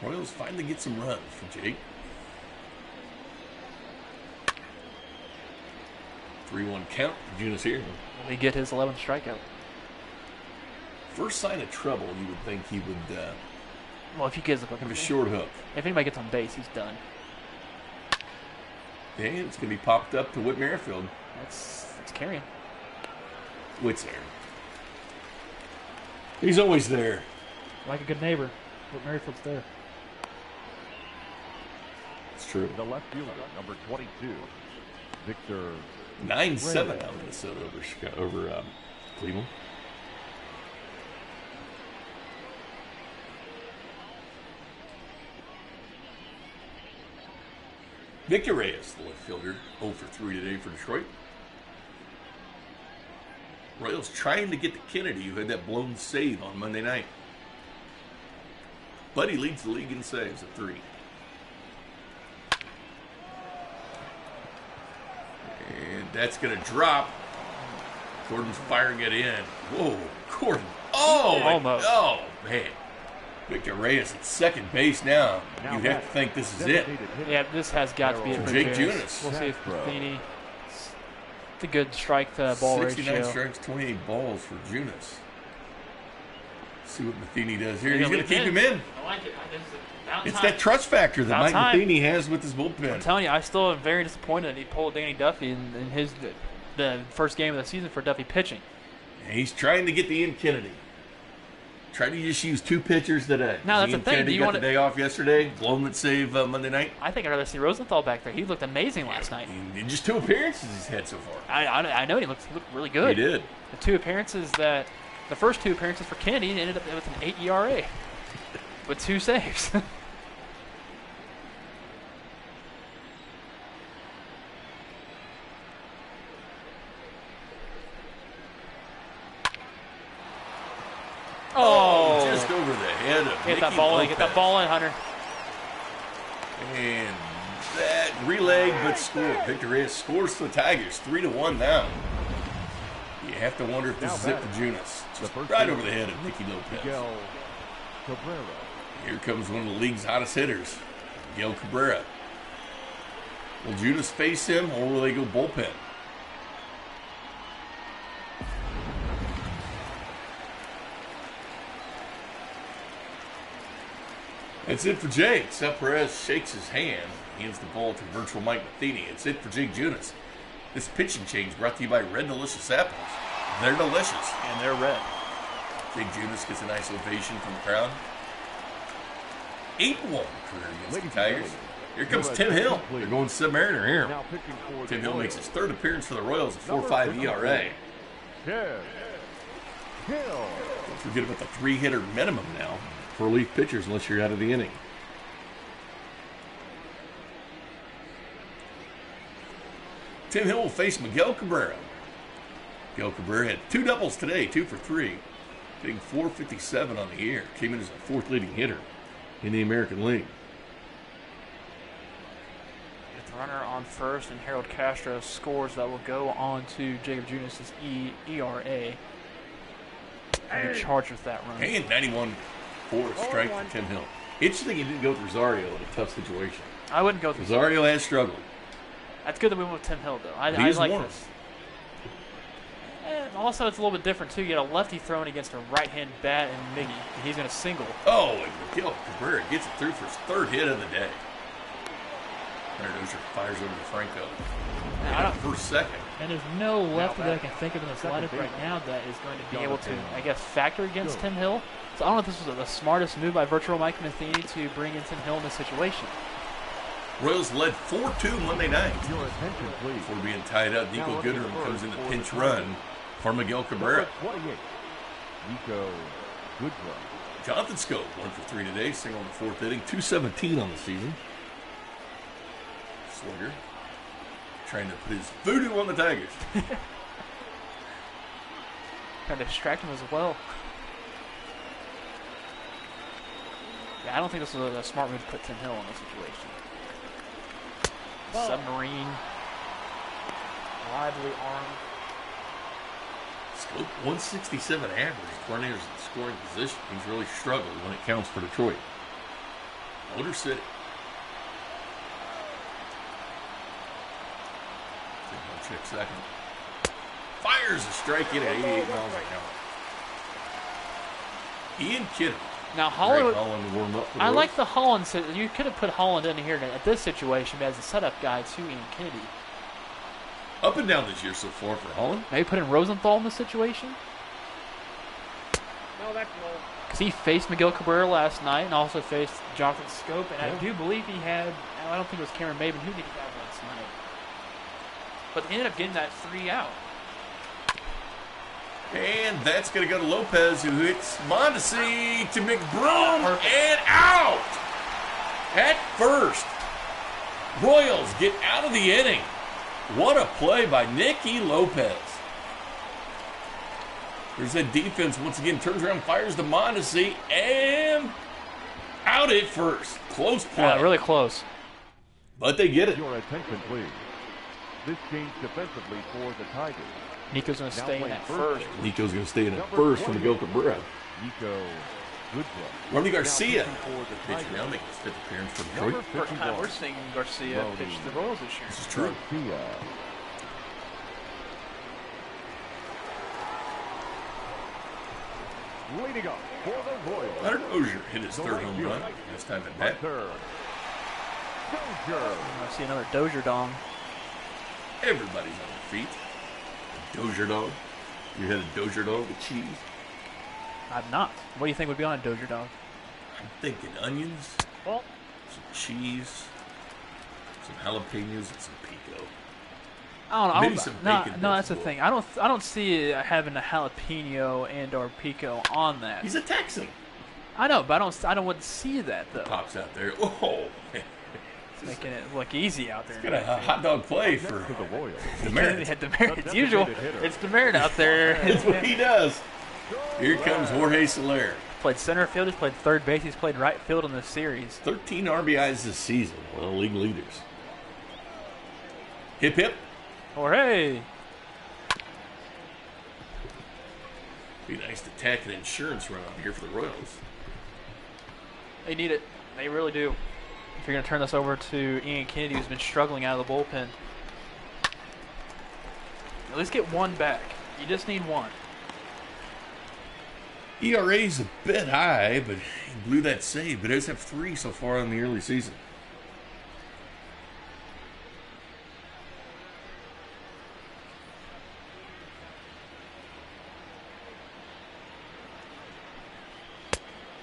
Royals finally get some runs for Jake. 3-1 count. Junis here. He get his 11th strikeout. First sign of trouble, you would think he would Well, if he gets have a short hook. if anybody gets on base, he's done. And it's going to be popped up to Whit Merrifield. That's carrying. Whit's there. He's always there. Like a good neighbor. But Merrifield's there. It's true. The left fielder, number 22, Victor. 9-7 out Minnesota over Cleveland. Victor Reyes, the left fielder, 0 for 3 today for Detroit. Royals trying to get to Kennedy, who had that blown save on Monday night. But he leads the league in saves at 3. And that's going to drop. Gordon's firing it in. Whoa, Gordon. Oh, Almost. Oh, man. Victor Reyes at second base now. You'd have to think this is it. Yeah, this has got to be it for Jake Junis. Junis. We'll see if Matheny. It's a good strike-to-ball 69 ratio. strikes, 28 balls for Junis. See what Matheny does here. He's gonna going to keep him in. I like it. It's that trust factor that About Mike time. Matheny has with his bullpen. I'm telling you, I still am very disappointed that he pulled Danny Duffy in the first game of the season for Duffy pitching. He's trying to get the Ian Kennedy. Trying to just use 2 pitchers today. No, that's Ian the thing. Kennedy Do you got want the day off yesterday. Blown that save Monday night. I think I'd rather see Rosenthal back there. He looked amazing last night. In just 2 appearances he's had so far. I know he looked really good. He did. The first 2 appearances for Kennedy ended up with an 8 ERA with 2 saves. Oh, Just over the head of get that Nicky ball in, Lopez. get that ball in, Hunter. And that relayed but scored. Victor Reyes scores for the Tigers, 3-1 now. You have to wonder if this is it for Junis. Just right over the head of Nicky Lopez. Here comes one of the league's hottest hitters, Miguel Cabrera. Will Junis face him, or will they go bullpen? It's it for Jake. Seth Perez shakes his hand, hands the ball to virtual Mike Matheny. It's it for Jake Junis. This pitching change brought to you by Red Delicious Apples. They're delicious. And they're red. Jake Junis gets a nice ovation from the crowd. 8-1 career against the Tigers. Here comes Tim Hill. They're going Submariner here. Tim Hill makes his 3rd appearance for the Royals, a 4.5 ERA. Don't forget about the 3-hitter minimum now for relief pitchers unless you're out of the inning. Tim Hill will face Miguel Cabrera. Miguel Cabrera had 2 doubles today, 2 for 3. Hitting .457 on the year. Came in as a 4th leading hitter in the American League. With the runner on first and Harold Castro scores that will go on to Jakob Junis' ERA. And the charge with that run. And 91 for a strike for Tim Hill. Interesting he didn't go with Rosario in a tough situation. I wouldn't go through. Rosario has struggled. That's good that we went with Tim Hill, though. I He is like warm. this. And also, it's a little bit different, too. You get a lefty throwing against a right-hand bat and Miggy. And he's going to single. Oh, and Miguel Cabrera gets it through for his 3rd hit of the day. Hunter Dozier fires over to Franco. Now, First, second. And there's no lefty that I can think of in this lineup right now that is going to be able to, I guess, factor against Tim Hill. So I don't know if this was the smartest move by virtual Mike Matheny to bring in Tim Hill in this situation. Royals led 4-2 Monday night. Before being tied up, Nico Goodrum comes in the pinch run for Miguel Cabrera. Jonathan Scope, 1 for 3 today, single in the 4th inning, 217 on the season. Slugger trying to put his voodoo on the Tigers. Trying to distract him as well. Yeah, I don't think this was a smart move to put Tim Hill in this situation. Submarine. Lively arm. Scope 167 average. Corners in scoring position. He's really struggled when it counts for Detroit. Motor City. Check second. Fires a strike in at 88 miles an hour. Ian Kennedy. Now, Holland Holland, to warm up for the I Royals. like the Holland. You could have put Holland in here at this situation as a setup guy to Ian Kennedy. Up and down this year so far for Holland. Maybe put in Rosenthal in this situation. No, that's no. Because he faced Miguel Cabrera last night and also faced Jonathan Scope. And I do believe he had, I don't think it was Cameron Maben. Who did he have last night? But they ended up getting that 3 out. And that's going to go to Lopez, who hits Mondesi to McBroom and out at first. Royals get out of the inning. What a play by Nicky Lopez. There's that defense once again, turns around, fires to Mondesi, and out at first. Close play. Yeah, really close. But they get it. Your attention, please. This change defensively for the Tigers. Nico's going to stay in at first. Nico's going to stay in at first from Miguel Cabrera. Nico Good throw. Ronnie Garcia, Now pitching for the pitcher Tigers. now making his 5th appearance for Number Detroit. First time 51. we're seeing Garcia Ronnie. pitch the Royals this year. This is true. Garcia. Leading up for the Royals. Leonard Ozier hit his 3rd home run this time at bat. Third. Dozier. I see another Dozier dong. Everybody's on their feet. Dozier dog. You had a Dozier dog with cheese? I'm not. What do you think would be on a Dozier dog? I'm thinking onions, Ball. some cheese, some jalapenos, and some pico. I don't know. Maybe some bacon no, that's the vegetable. thing. I don't see it having a jalapeno and or pico on that. He's a Texan. I know, but I don't want to see that though. Pops out there. Oh, It's making it look easy out there. got a hot dog play for To the Royals. Demerit. It's usual. It's Demerit out there. That's what he does. Here comes Jorge Soler. Played center field. He's played third base. He's played right field in this series. 13 RBIs this season. One of the league leaders. Hip hip. Or hey, Be nice to tack an insurance run on here for the Royals. they need it. They really do. If you're going to turn this over to Ian Kennedy, who's been struggling out of the bullpen, at least get one back. You just need one. ERA's a bit high, but he blew that save. But does have 3 so far in the early season.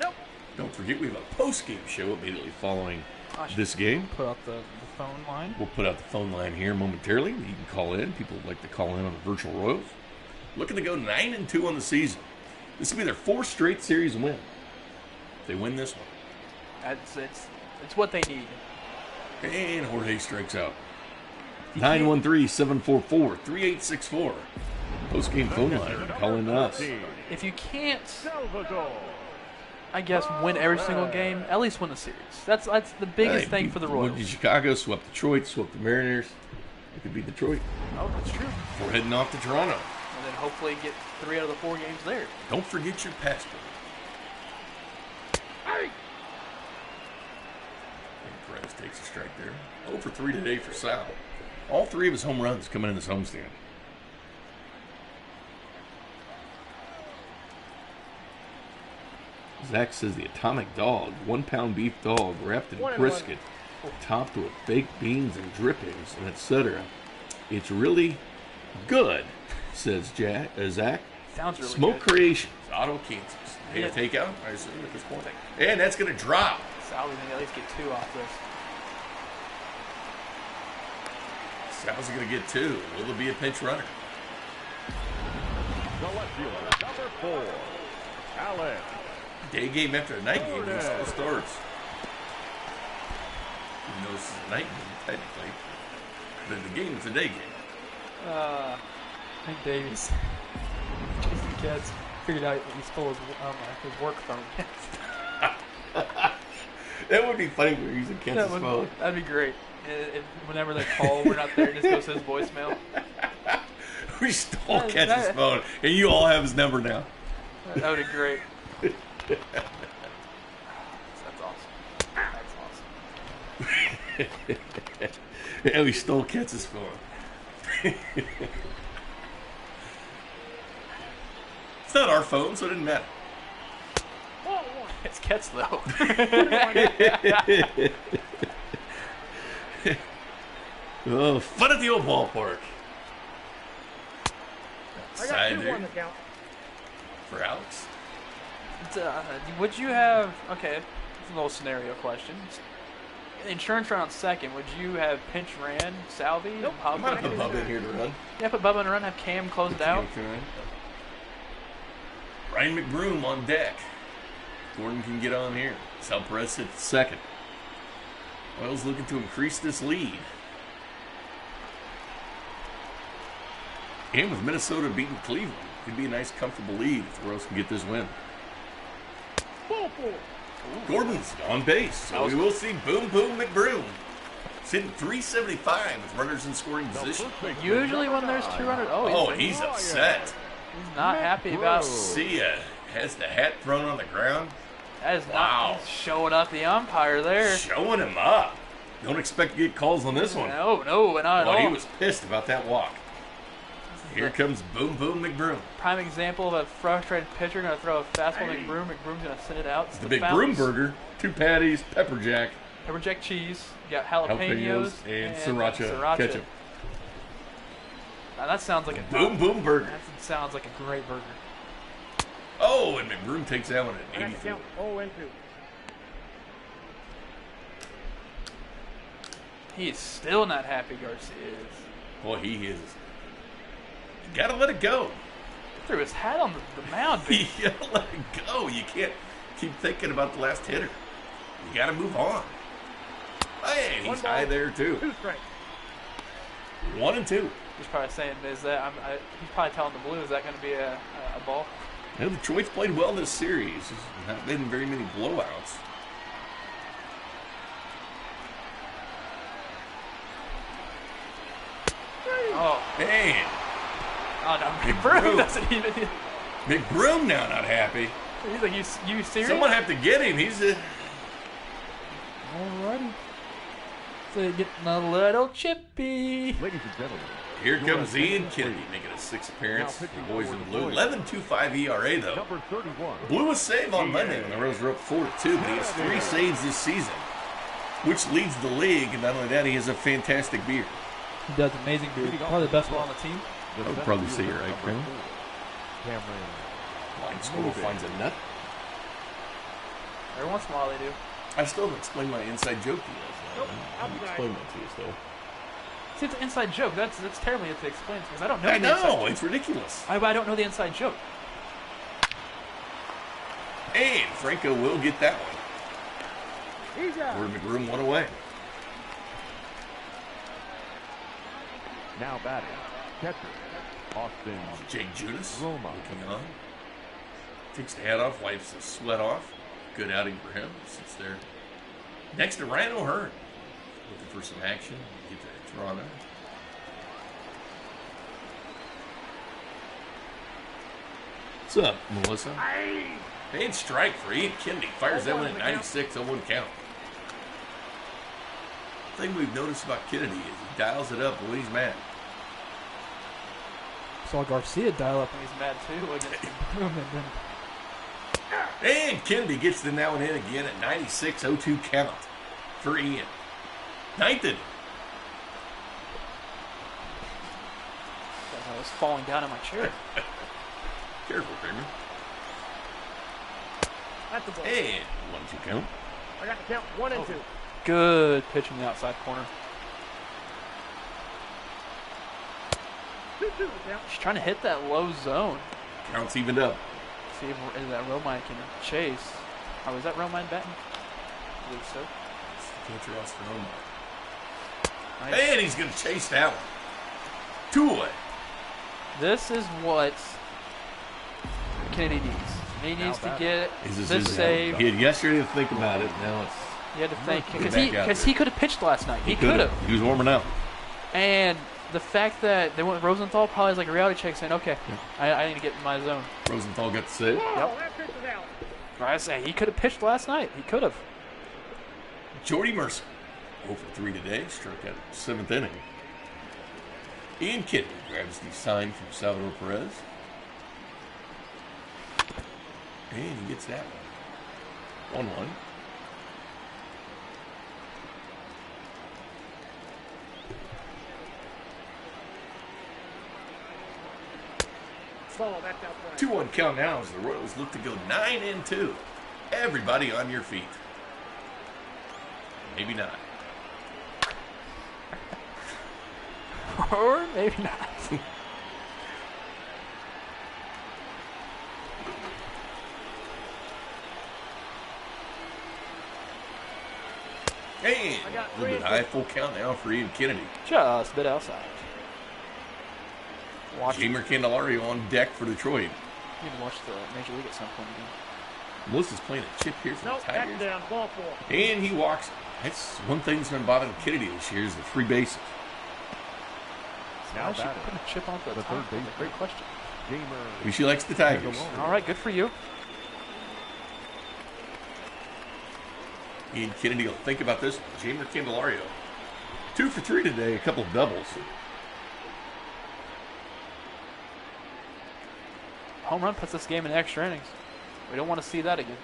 Nope. Don't forget, we have a post-game show immediately following I should this game. put up the phone line. We'll put out the phone line here momentarily. You can call in. People like to call in on the virtual Royals. Looking to go 9-2 on the season. This will be their 4th straight series win. If they win this one. It's what they need. And Jorge strikes out. 913-744-3864. Post-game phone line. Call in to us. If you can't, Salvador. I guess, win every single game, at least win the series. That's the biggest thing for the Went to Royals. Chicago, swept Detroit, swept the Mariners. It could beat Detroit. Oh, that's true. We're heading off to Toronto. And then hopefully get 3 out of the 4 games there. Don't forget your passport. And Perez takes a strike there. 0 for 3 today for Sal. All 3 of his home runs coming in this homestand. Zach says the atomic dog, 1 pound beef dog wrapped in 1-1. brisket, topped with baked beans and drippings, and etc. It's really good, says Zach. Sounds really Smoke good. Creations, Otto, Kansas. Hey, Yeah. a takeout, I assume, at this point. And that's going to drop. Salvi can at least get 2 off this. Sal's going to get 2. Will there be a pinch runner? The left fielder, number 4. Allen. Day game after a night game, he still starts. Even though this is a night game, technically. But in the game, it's a day game. Hank Davies. Jason Katz figured out he stole his work phone. That would be funny when he's in Kansas phone. That'd be great. Whenever they call, we're not there. It just goes to his voicemail. We stole That- Katz's that- phone, and you all have his number now. That would be great. That's awesome. Yeah, we stole Katz's phone. It's not our phone, so it didn't matter. It's Ketz though. Oh, fun at the old ballpark. I got Side 2 there on the count. for Alex. Would you have? Okay, it's a little scenario question. Insurance run on second. Would you have pinch ran Salvi? Nope. Hub- I'm going to put Bubba in here to run. Yeah, put Bubba in a run. Have Cam close it out. Ryan McBroom on deck. Gordon can get on here. Sal Perez hits second. Royals looking to increase this lead. And with Minnesota beating Cleveland, could be a nice, comfortable lead if the Royals can get this win. Ball 4. Gordon's on base, so we will see Boom Boom McBroom. Sitting 375 with runners in scoring position. Usually when there's 2 runners, He's upset. he's not happy about. See ya. Has the hat thrown on the ground. That is Wow. not showing up the umpire there. Showing him up. Don't expect to get calls on this one. No, not at all. He was pissed about that walk. Here comes Boom Boom McBroom. Prime example of a frustrated pitcher going to throw a fastball to McBroom. McBroom's going to send it out. It's The Big Broom Burger, 2 patties, pepper jack, Pepper jack cheese. You got jalapenos and sriracha ketchup. Now that sounds like a Boom Boom Burger. That sounds like a great burger. Oh, and McBroom takes that one at 84. Count 0-2. He is still not happy, Garcia is. Boy, he is. You gotta let it go. Threw his hat on the mound. You gotta let it go. You can't keep thinking about the last hitter. You gotta move on. Hey, he's high there too. 2 strikes. 1 and 2. He's probably saying, "Is that?" He's probably telling the Blue, "Is that going to be a ball?" You know, the Detroit's played well this series. There's not been very many blowouts. Oh, Man, oh no, McBroom. McBroom doesn't even. McBroom now not happy. He's like, "You serious?" Someone have to get him. He's a... Alrighty. So getting a little chippy. Ladies and gentlemen, Here comes Ian Kennedy making a 6th appearance. The boys in blue. 11.25 ERA though. number 31. Blew a save on Monday when the Royals were up 4-2, but he has 3 saves this season, which leads the league. And not only that, he has a fantastic beard. He does amazing beard. Probably the best one on the team. I would probably say you're right, Kramer. Cameron. Line school finds a nut. Every once in a while they do. I still haven't explained my inside joke to you. Nope, I'll outside. explain that to you still. See, it's an inside joke. That's terrible to explain because I don't know. I the inside know, joke. it's ridiculous. I don't know the inside joke. And Franco will get that one. He's out. Where McBroom went away. Now batting. Catcher. Austin. Jake Junis Roma. looking on. Takes the hat off, wipes the sweat off. Good outing for him. Sits there next to Ryan O'Hearn. Looking for some action. Get to Toronto. What's up, Melissa? And strike for Ian Kennedy. Fires that one at 96, 0-1 count. The thing we've noticed about Kennedy is he dials it up when he's mad. Saw Garcia dial up when he's mad too against McBroom, and then And Kennedy gets the now and in again at 96, 0-2 count for Ian. 9th inning. I was falling down in my chair. Careful, Kramer. That's the ball. And 1-2 count. I got the count 1 and 2. Good pitch in the outside corner. 2-2 the count. She's trying to hit that low zone. Counts evened up. See if that Romine can chase. Oh, is that Romine batting? I believe so. Catcher Austin Omar. Nice. And he's going to chase that one. 2 away. This is what Kennedy needs. He needs to get this save. He had yesterday to think about it. Now it's... He had to think Get back out because there. he could have pitched last night. He could have. He was warming up. And the fact that they went with Rosenthal probably is like a reality check saying, okay, I need to get in my zone. Rosenthal got the save. Whoa, that pitch is out. I say he could have pitched last night. He could have. Jordy Mercer. 0 for 3 today. Struck out 7th inning. Ian Kennedy grabs the sign from Salvador Perez. And he gets that one. 1-1. Ball, that's outside. 2-1 count now as the Royals look to go 9-2. Everybody on your feet. Maybe not. Or maybe not. And a little bit high, full count now for Ian Kennedy. Just a bit outside. Watch it. Jamer Candelario on deck for Detroit. You can watch the Major League at some point again. Melissa's playing a chip here for Nope, the that's Tigers. down. Ball 4. And he walks. That's one thing that's been bothering Kennedy this year is the free bases. Why is she putting a chip onto the the top? third That's a great question. Gamer. Maybe she likes the Tigers. All right, good for you. Ian Kennedy will think about this. Jamer Candelario. 2 for 3 today, a couple of doubles. Home run puts this game in extra innings. We don't want to see that again.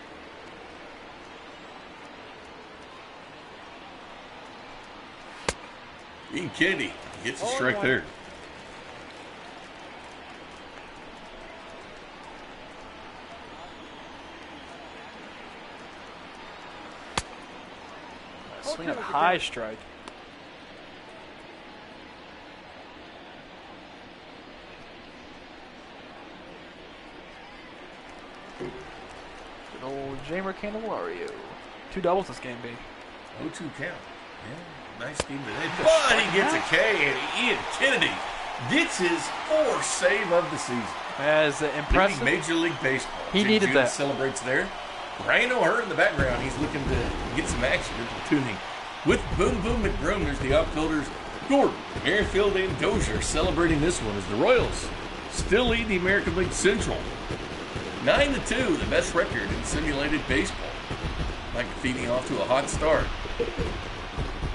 Ian Kennedy gets a strike there. Swing at high strike. Good old Jamer Candelario. 2 doubles this game, B. 0-2 count. Yeah, nice game today. But he gets a K, and Ian Kennedy gets his 4th save of the season. As impressive. Major League Baseball. He Jake needed Junis that. Celebrates there. Brian O'Hare in the background. He's looking to get some action. They're platooning with Boom Boom McBroom. There's the outfielders, Gordon, Merrifield, and Dozier celebrating this one as the Royals still lead the American League Central. 9-2, the best record in simulated baseball. Mike Matheny off to a hot start.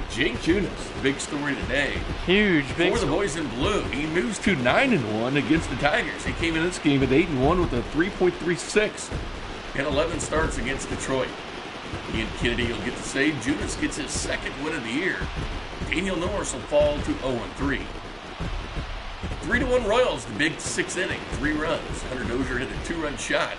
Jake Junis, big story today. Huge, big For the boys in blue, he moves to 9-1 against the Tigers. He came in this game at 8-1 with a 3.36 and 11 starts against Detroit. Ian Kennedy will get the save. Junis gets his 2nd win of the year. Daniel Norris will fall to 0-3. 3-1 Royals, the big 6th inning, 3 runs. Hunter Dozier hit a 2-run shot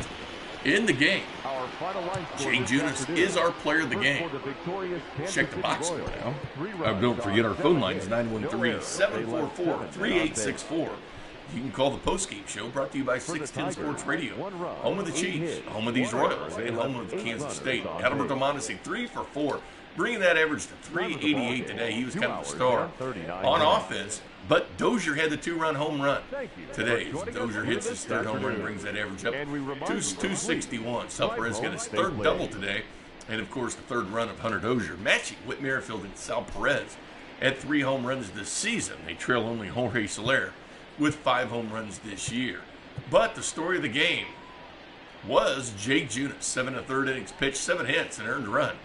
in the game. Our final line score Jake this Junis afternoon. is our player of the First game. for the victorious Kansas Check the City box score Royals. now. 3 runs Don't forget on our phone 7 lines, hits. 913-744-3864. You can call the postgame show, brought to you by 610 Sports Radio. Home of the Chiefs, home of these Royals, and home of Kansas State. Adalberto Mondesi, 3 for 4, bringing that average to 388 today. He was kind of the star on offense, but Dozier had the 2-run home run today. Dozier hits his 3rd home run, brings that average up to 261. Perez got his 3rd double today, and of course the 3rd run of Hunter Dozier, matching Whit Merrifield and Sal Perez at 3 home runs this season. They trail only Jorge Soler with 5 home runs this year. But the story of the game was Jake Junis, 7 1/3 innings pitched, 7 hits, and earned a run.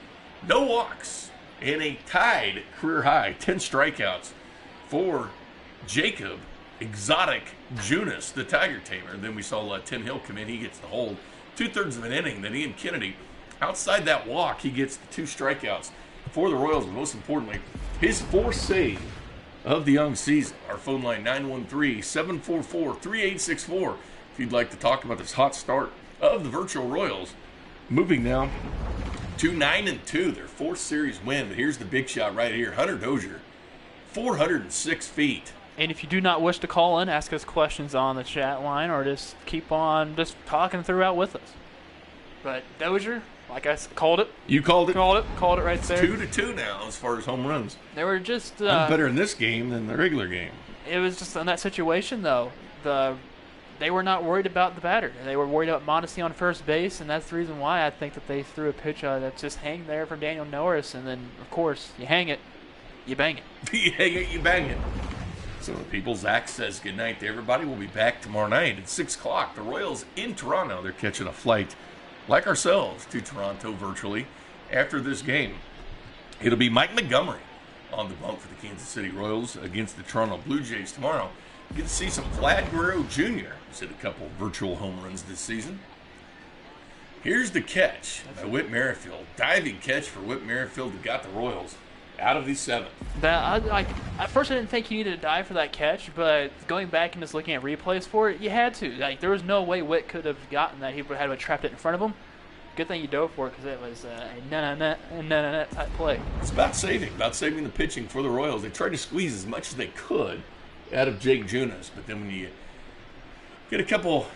No walks, and a tied career high, 10 strikeouts for Jakob Exotic Junis, the Tiger Tamer. Then we saw Tim Hill come in. He gets the hold. 2/3 of an inning. Then Ian Kennedy, outside that walk, he gets the 2 strikeouts for the Royals. And most importantly, his 4th save of the young season. Our phone line, 913-744-3864. If you'd like to talk about this hot start of the virtual Royals. Moving now to 9-2, their 4th series win. But here's the big shot right here. Hunter Dozier, 406 feet. And if you do not wish to call in, ask us questions on the chat line, or just keep on just talking throughout with us. But Dozier, like I called it. You called it? Called it right there. 2-2 now as far as home runs. They were just... I'm better in this game than the regular game. It was just in that situation, though. They were not worried about the batter. They were worried about Mondesi on first base, and that's the reason why I think that they threw a pitch that's just hang there from Daniel Norris, and then, of course, you hang it, you bang it. You hang it, you bang it. So the people, Zach says goodnight to everybody. We'll be back tomorrow night at 6 o'clock. The Royals in Toronto. They're catching a flight, like ourselves, to Toronto virtually after this game. It'll be Mike Montgomery on the bump for the Kansas City Royals against the Toronto Blue Jays tomorrow. You get to see some Vlad Guerrero Jr. He's hit a couple virtual home runs this season. Here's the catch by Whit Merrifield. Diving catch for Whit Merrifield that got the Royals out of the 7th. At first I didn't think you needed to dive for that catch, but going back and just looking at replays for it, you had to. There was no way Whit could have gotten that. He would have had to have trapped it in front of him. Good thing you dove for it, because it was a na-na-na type play. It's about saving the pitching for the Royals. They tried to squeeze as much as they could out of Jake Junis, but then when you get a couple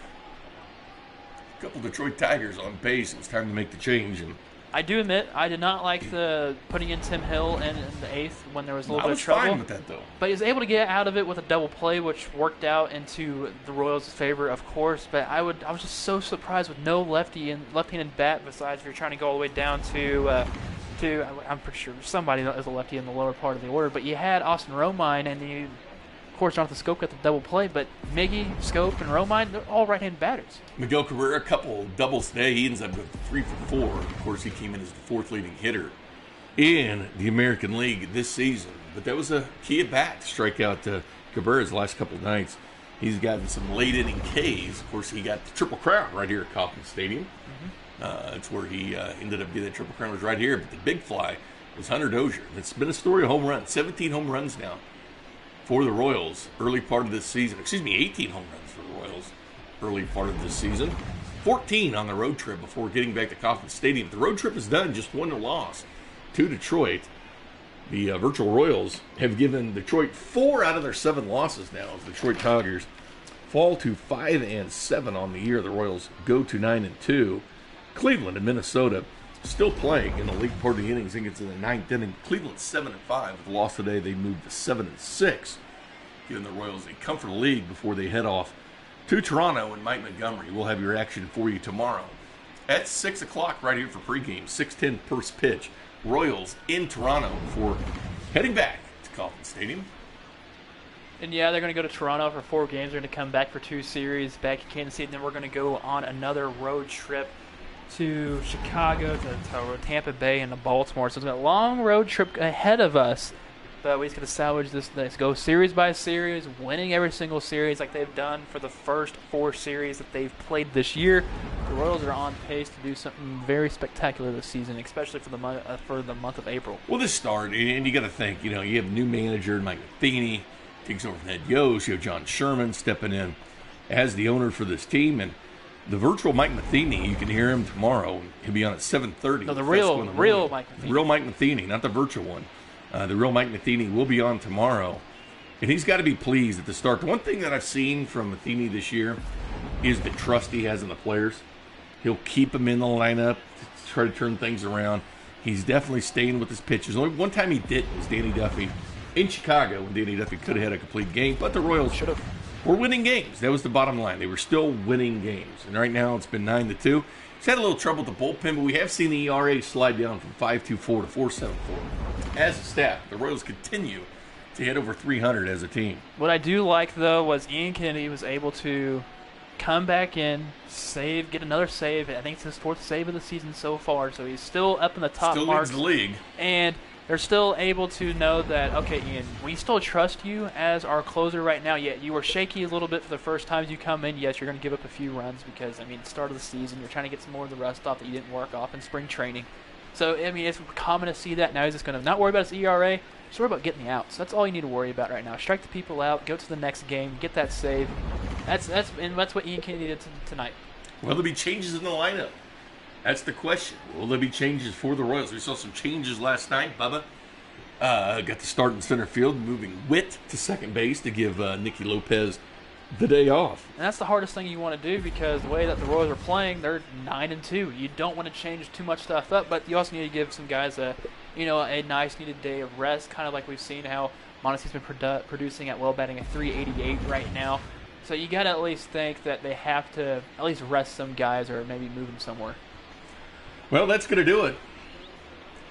Detroit Tigers on base, it was time to make the change. And I do admit I did not like the putting in Tim Hill in the 8th when there was a little bit of trouble. I was fine with that, though. But he was able to get out of it with a double play, which worked out into the Royals' favor, of course. But I was just so surprised with no left-handed bat. Besides, if you're trying to go all the way down to I'm pretty sure somebody is a lefty in the lower part of the order. But you had Austin Romine, and you, of course, Jonathan Scope got the double play. But Miggy, Scope, and Romine, they're all right-handed batters. Miguel Cabrera, a couple doubles today. He ends up with 3 for 4. Of course, he came in as the 4th leading hitter in the American League this season. But that was a key at bat to strike out Cabrera's the last couple of nights. He's gotten some late inning Ks. Of course, he got the Triple Crown right here at Kauffman Stadium. That's where he ended up getting that Triple Crown, was right here. But the big fly was Hunter Dozier. It's been a story of home runs. 17 home runs now for the Royals early part of this season. 18 home runs for the Royals early part of this season. 14 on the road trip before getting back to Kauffman Stadium. The road trip is done, just 1 loss to Detroit. The virtual Royals have given Detroit 4 out of their 7 losses now. As the Detroit Tigers fall to 5-7 on the year. The Royals go to 9-2. Cleveland and Minnesota still playing in the league part of the innings. I think it's in the 9th inning. Cleveland 7-5. With the loss today, they moved to 7-6, giving the Royals a comfortable lead before they head off to Toronto. And Mike Montgomery will have your action for you tomorrow at 6 o'clock right here for pregame. 6:10 first pitch. Royals in Toronto before heading back to Kauffman Stadium. And yeah, they're going to go to Toronto for 4 games. They're going to come back for 2 series back in Kansas City. And then we're going to go on another road trip to Chicago, to Tampa Bay, and to Baltimore. So it's a long road trip ahead of us. But we just got to salvage this. Let's go series by series, winning every single series like they've done for the first 4 series that they've played this year. The Royals are on pace to do something very spectacular this season, especially for the month of April. Well, this start, and you got to think, you have a new manager, Mike Matheny, takes over from Ed Yost. You have John Sherman stepping in as the owner for this team, and the virtual Mike Matheny, you can hear him tomorrow. He'll be on at 7:30. No, the real Mike Matheny. The real Mike Matheny, not the virtual one. The real Mike Matheny will be on tomorrow, and he's got to be pleased at the start. The one thing that I've seen from Matheny this year is the trust he has in the players. He'll keep them in the lineup to try to turn things around. He's definitely staying with his pitchers. Only one time he didn't was Danny Duffy in Chicago, when Danny Duffy could have had a complete game, but the Royals were winning games. That was the bottom line. They were still winning games, and right now it's been 9-2. He's had a little trouble with the bullpen, but we have seen the ERA slide down from 5.24 to 4.74. As a staff, the Royals continue to hit over 300 as a team. What I do like, though, was Ian Kennedy was able to come back in, save, get another save. I think it's his 4th save of the season so far, so he's still up in the top marks. Still leads the league. And they're still able to know that, okay, Ian, we still trust you as our closer right now. Yet you were shaky a little bit for the first times you come in. Yes, you're going to give up a few runs because, start of the season, you're trying to get some more of the rust off that you didn't work off in spring training. So, it's common to see that. Now he's just going to not worry about his ERA, just worry about getting the outs. That's all you need to worry about right now. Strike the people out, go to the next game, get that save. That's what Ian Kennedy did tonight. Will there be changes in the lineup? That's the question. Will there be changes for the Royals? We saw some changes last night. Bubba got the start in center field, moving Witt to second base to give Nicky Lopez the day off. And that's the hardest thing you want to do because the way that the Royals are playing, they're 9-2. You don't want to change too much stuff up, but you also need to give some guys a nice needed day of rest, kind of like we've seen how Mondesi's been producing at batting at 388 right now. So you got to at least think that they have to at least rest some guys or maybe move them somewhere. Well, that's going to do it.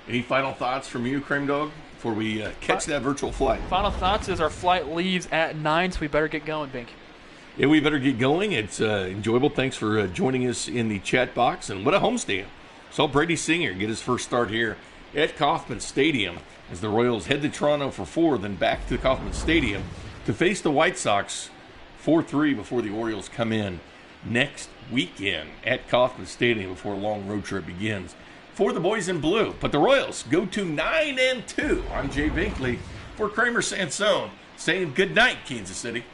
Any final thoughts from you, Cream Dog, before we catch that virtual flight? Final thoughts is our flight leaves at 9, so we better get going, Bink. Yeah, we better get going. It's enjoyable. Thanks for joining us in the chat box. And what a homestand. Saw Brady Singer get his first start here at Kauffman Stadium as the Royals head to Toronto for 4, then back to Kauffman Stadium to face the White Sox 4-3 before the Orioles come in next weekend at Kauffman Stadium before a long road trip begins for the boys in blue. But the Royals go to 9-2. I'm Jay Binkley for Kramer Sansone saying good night, Kansas City.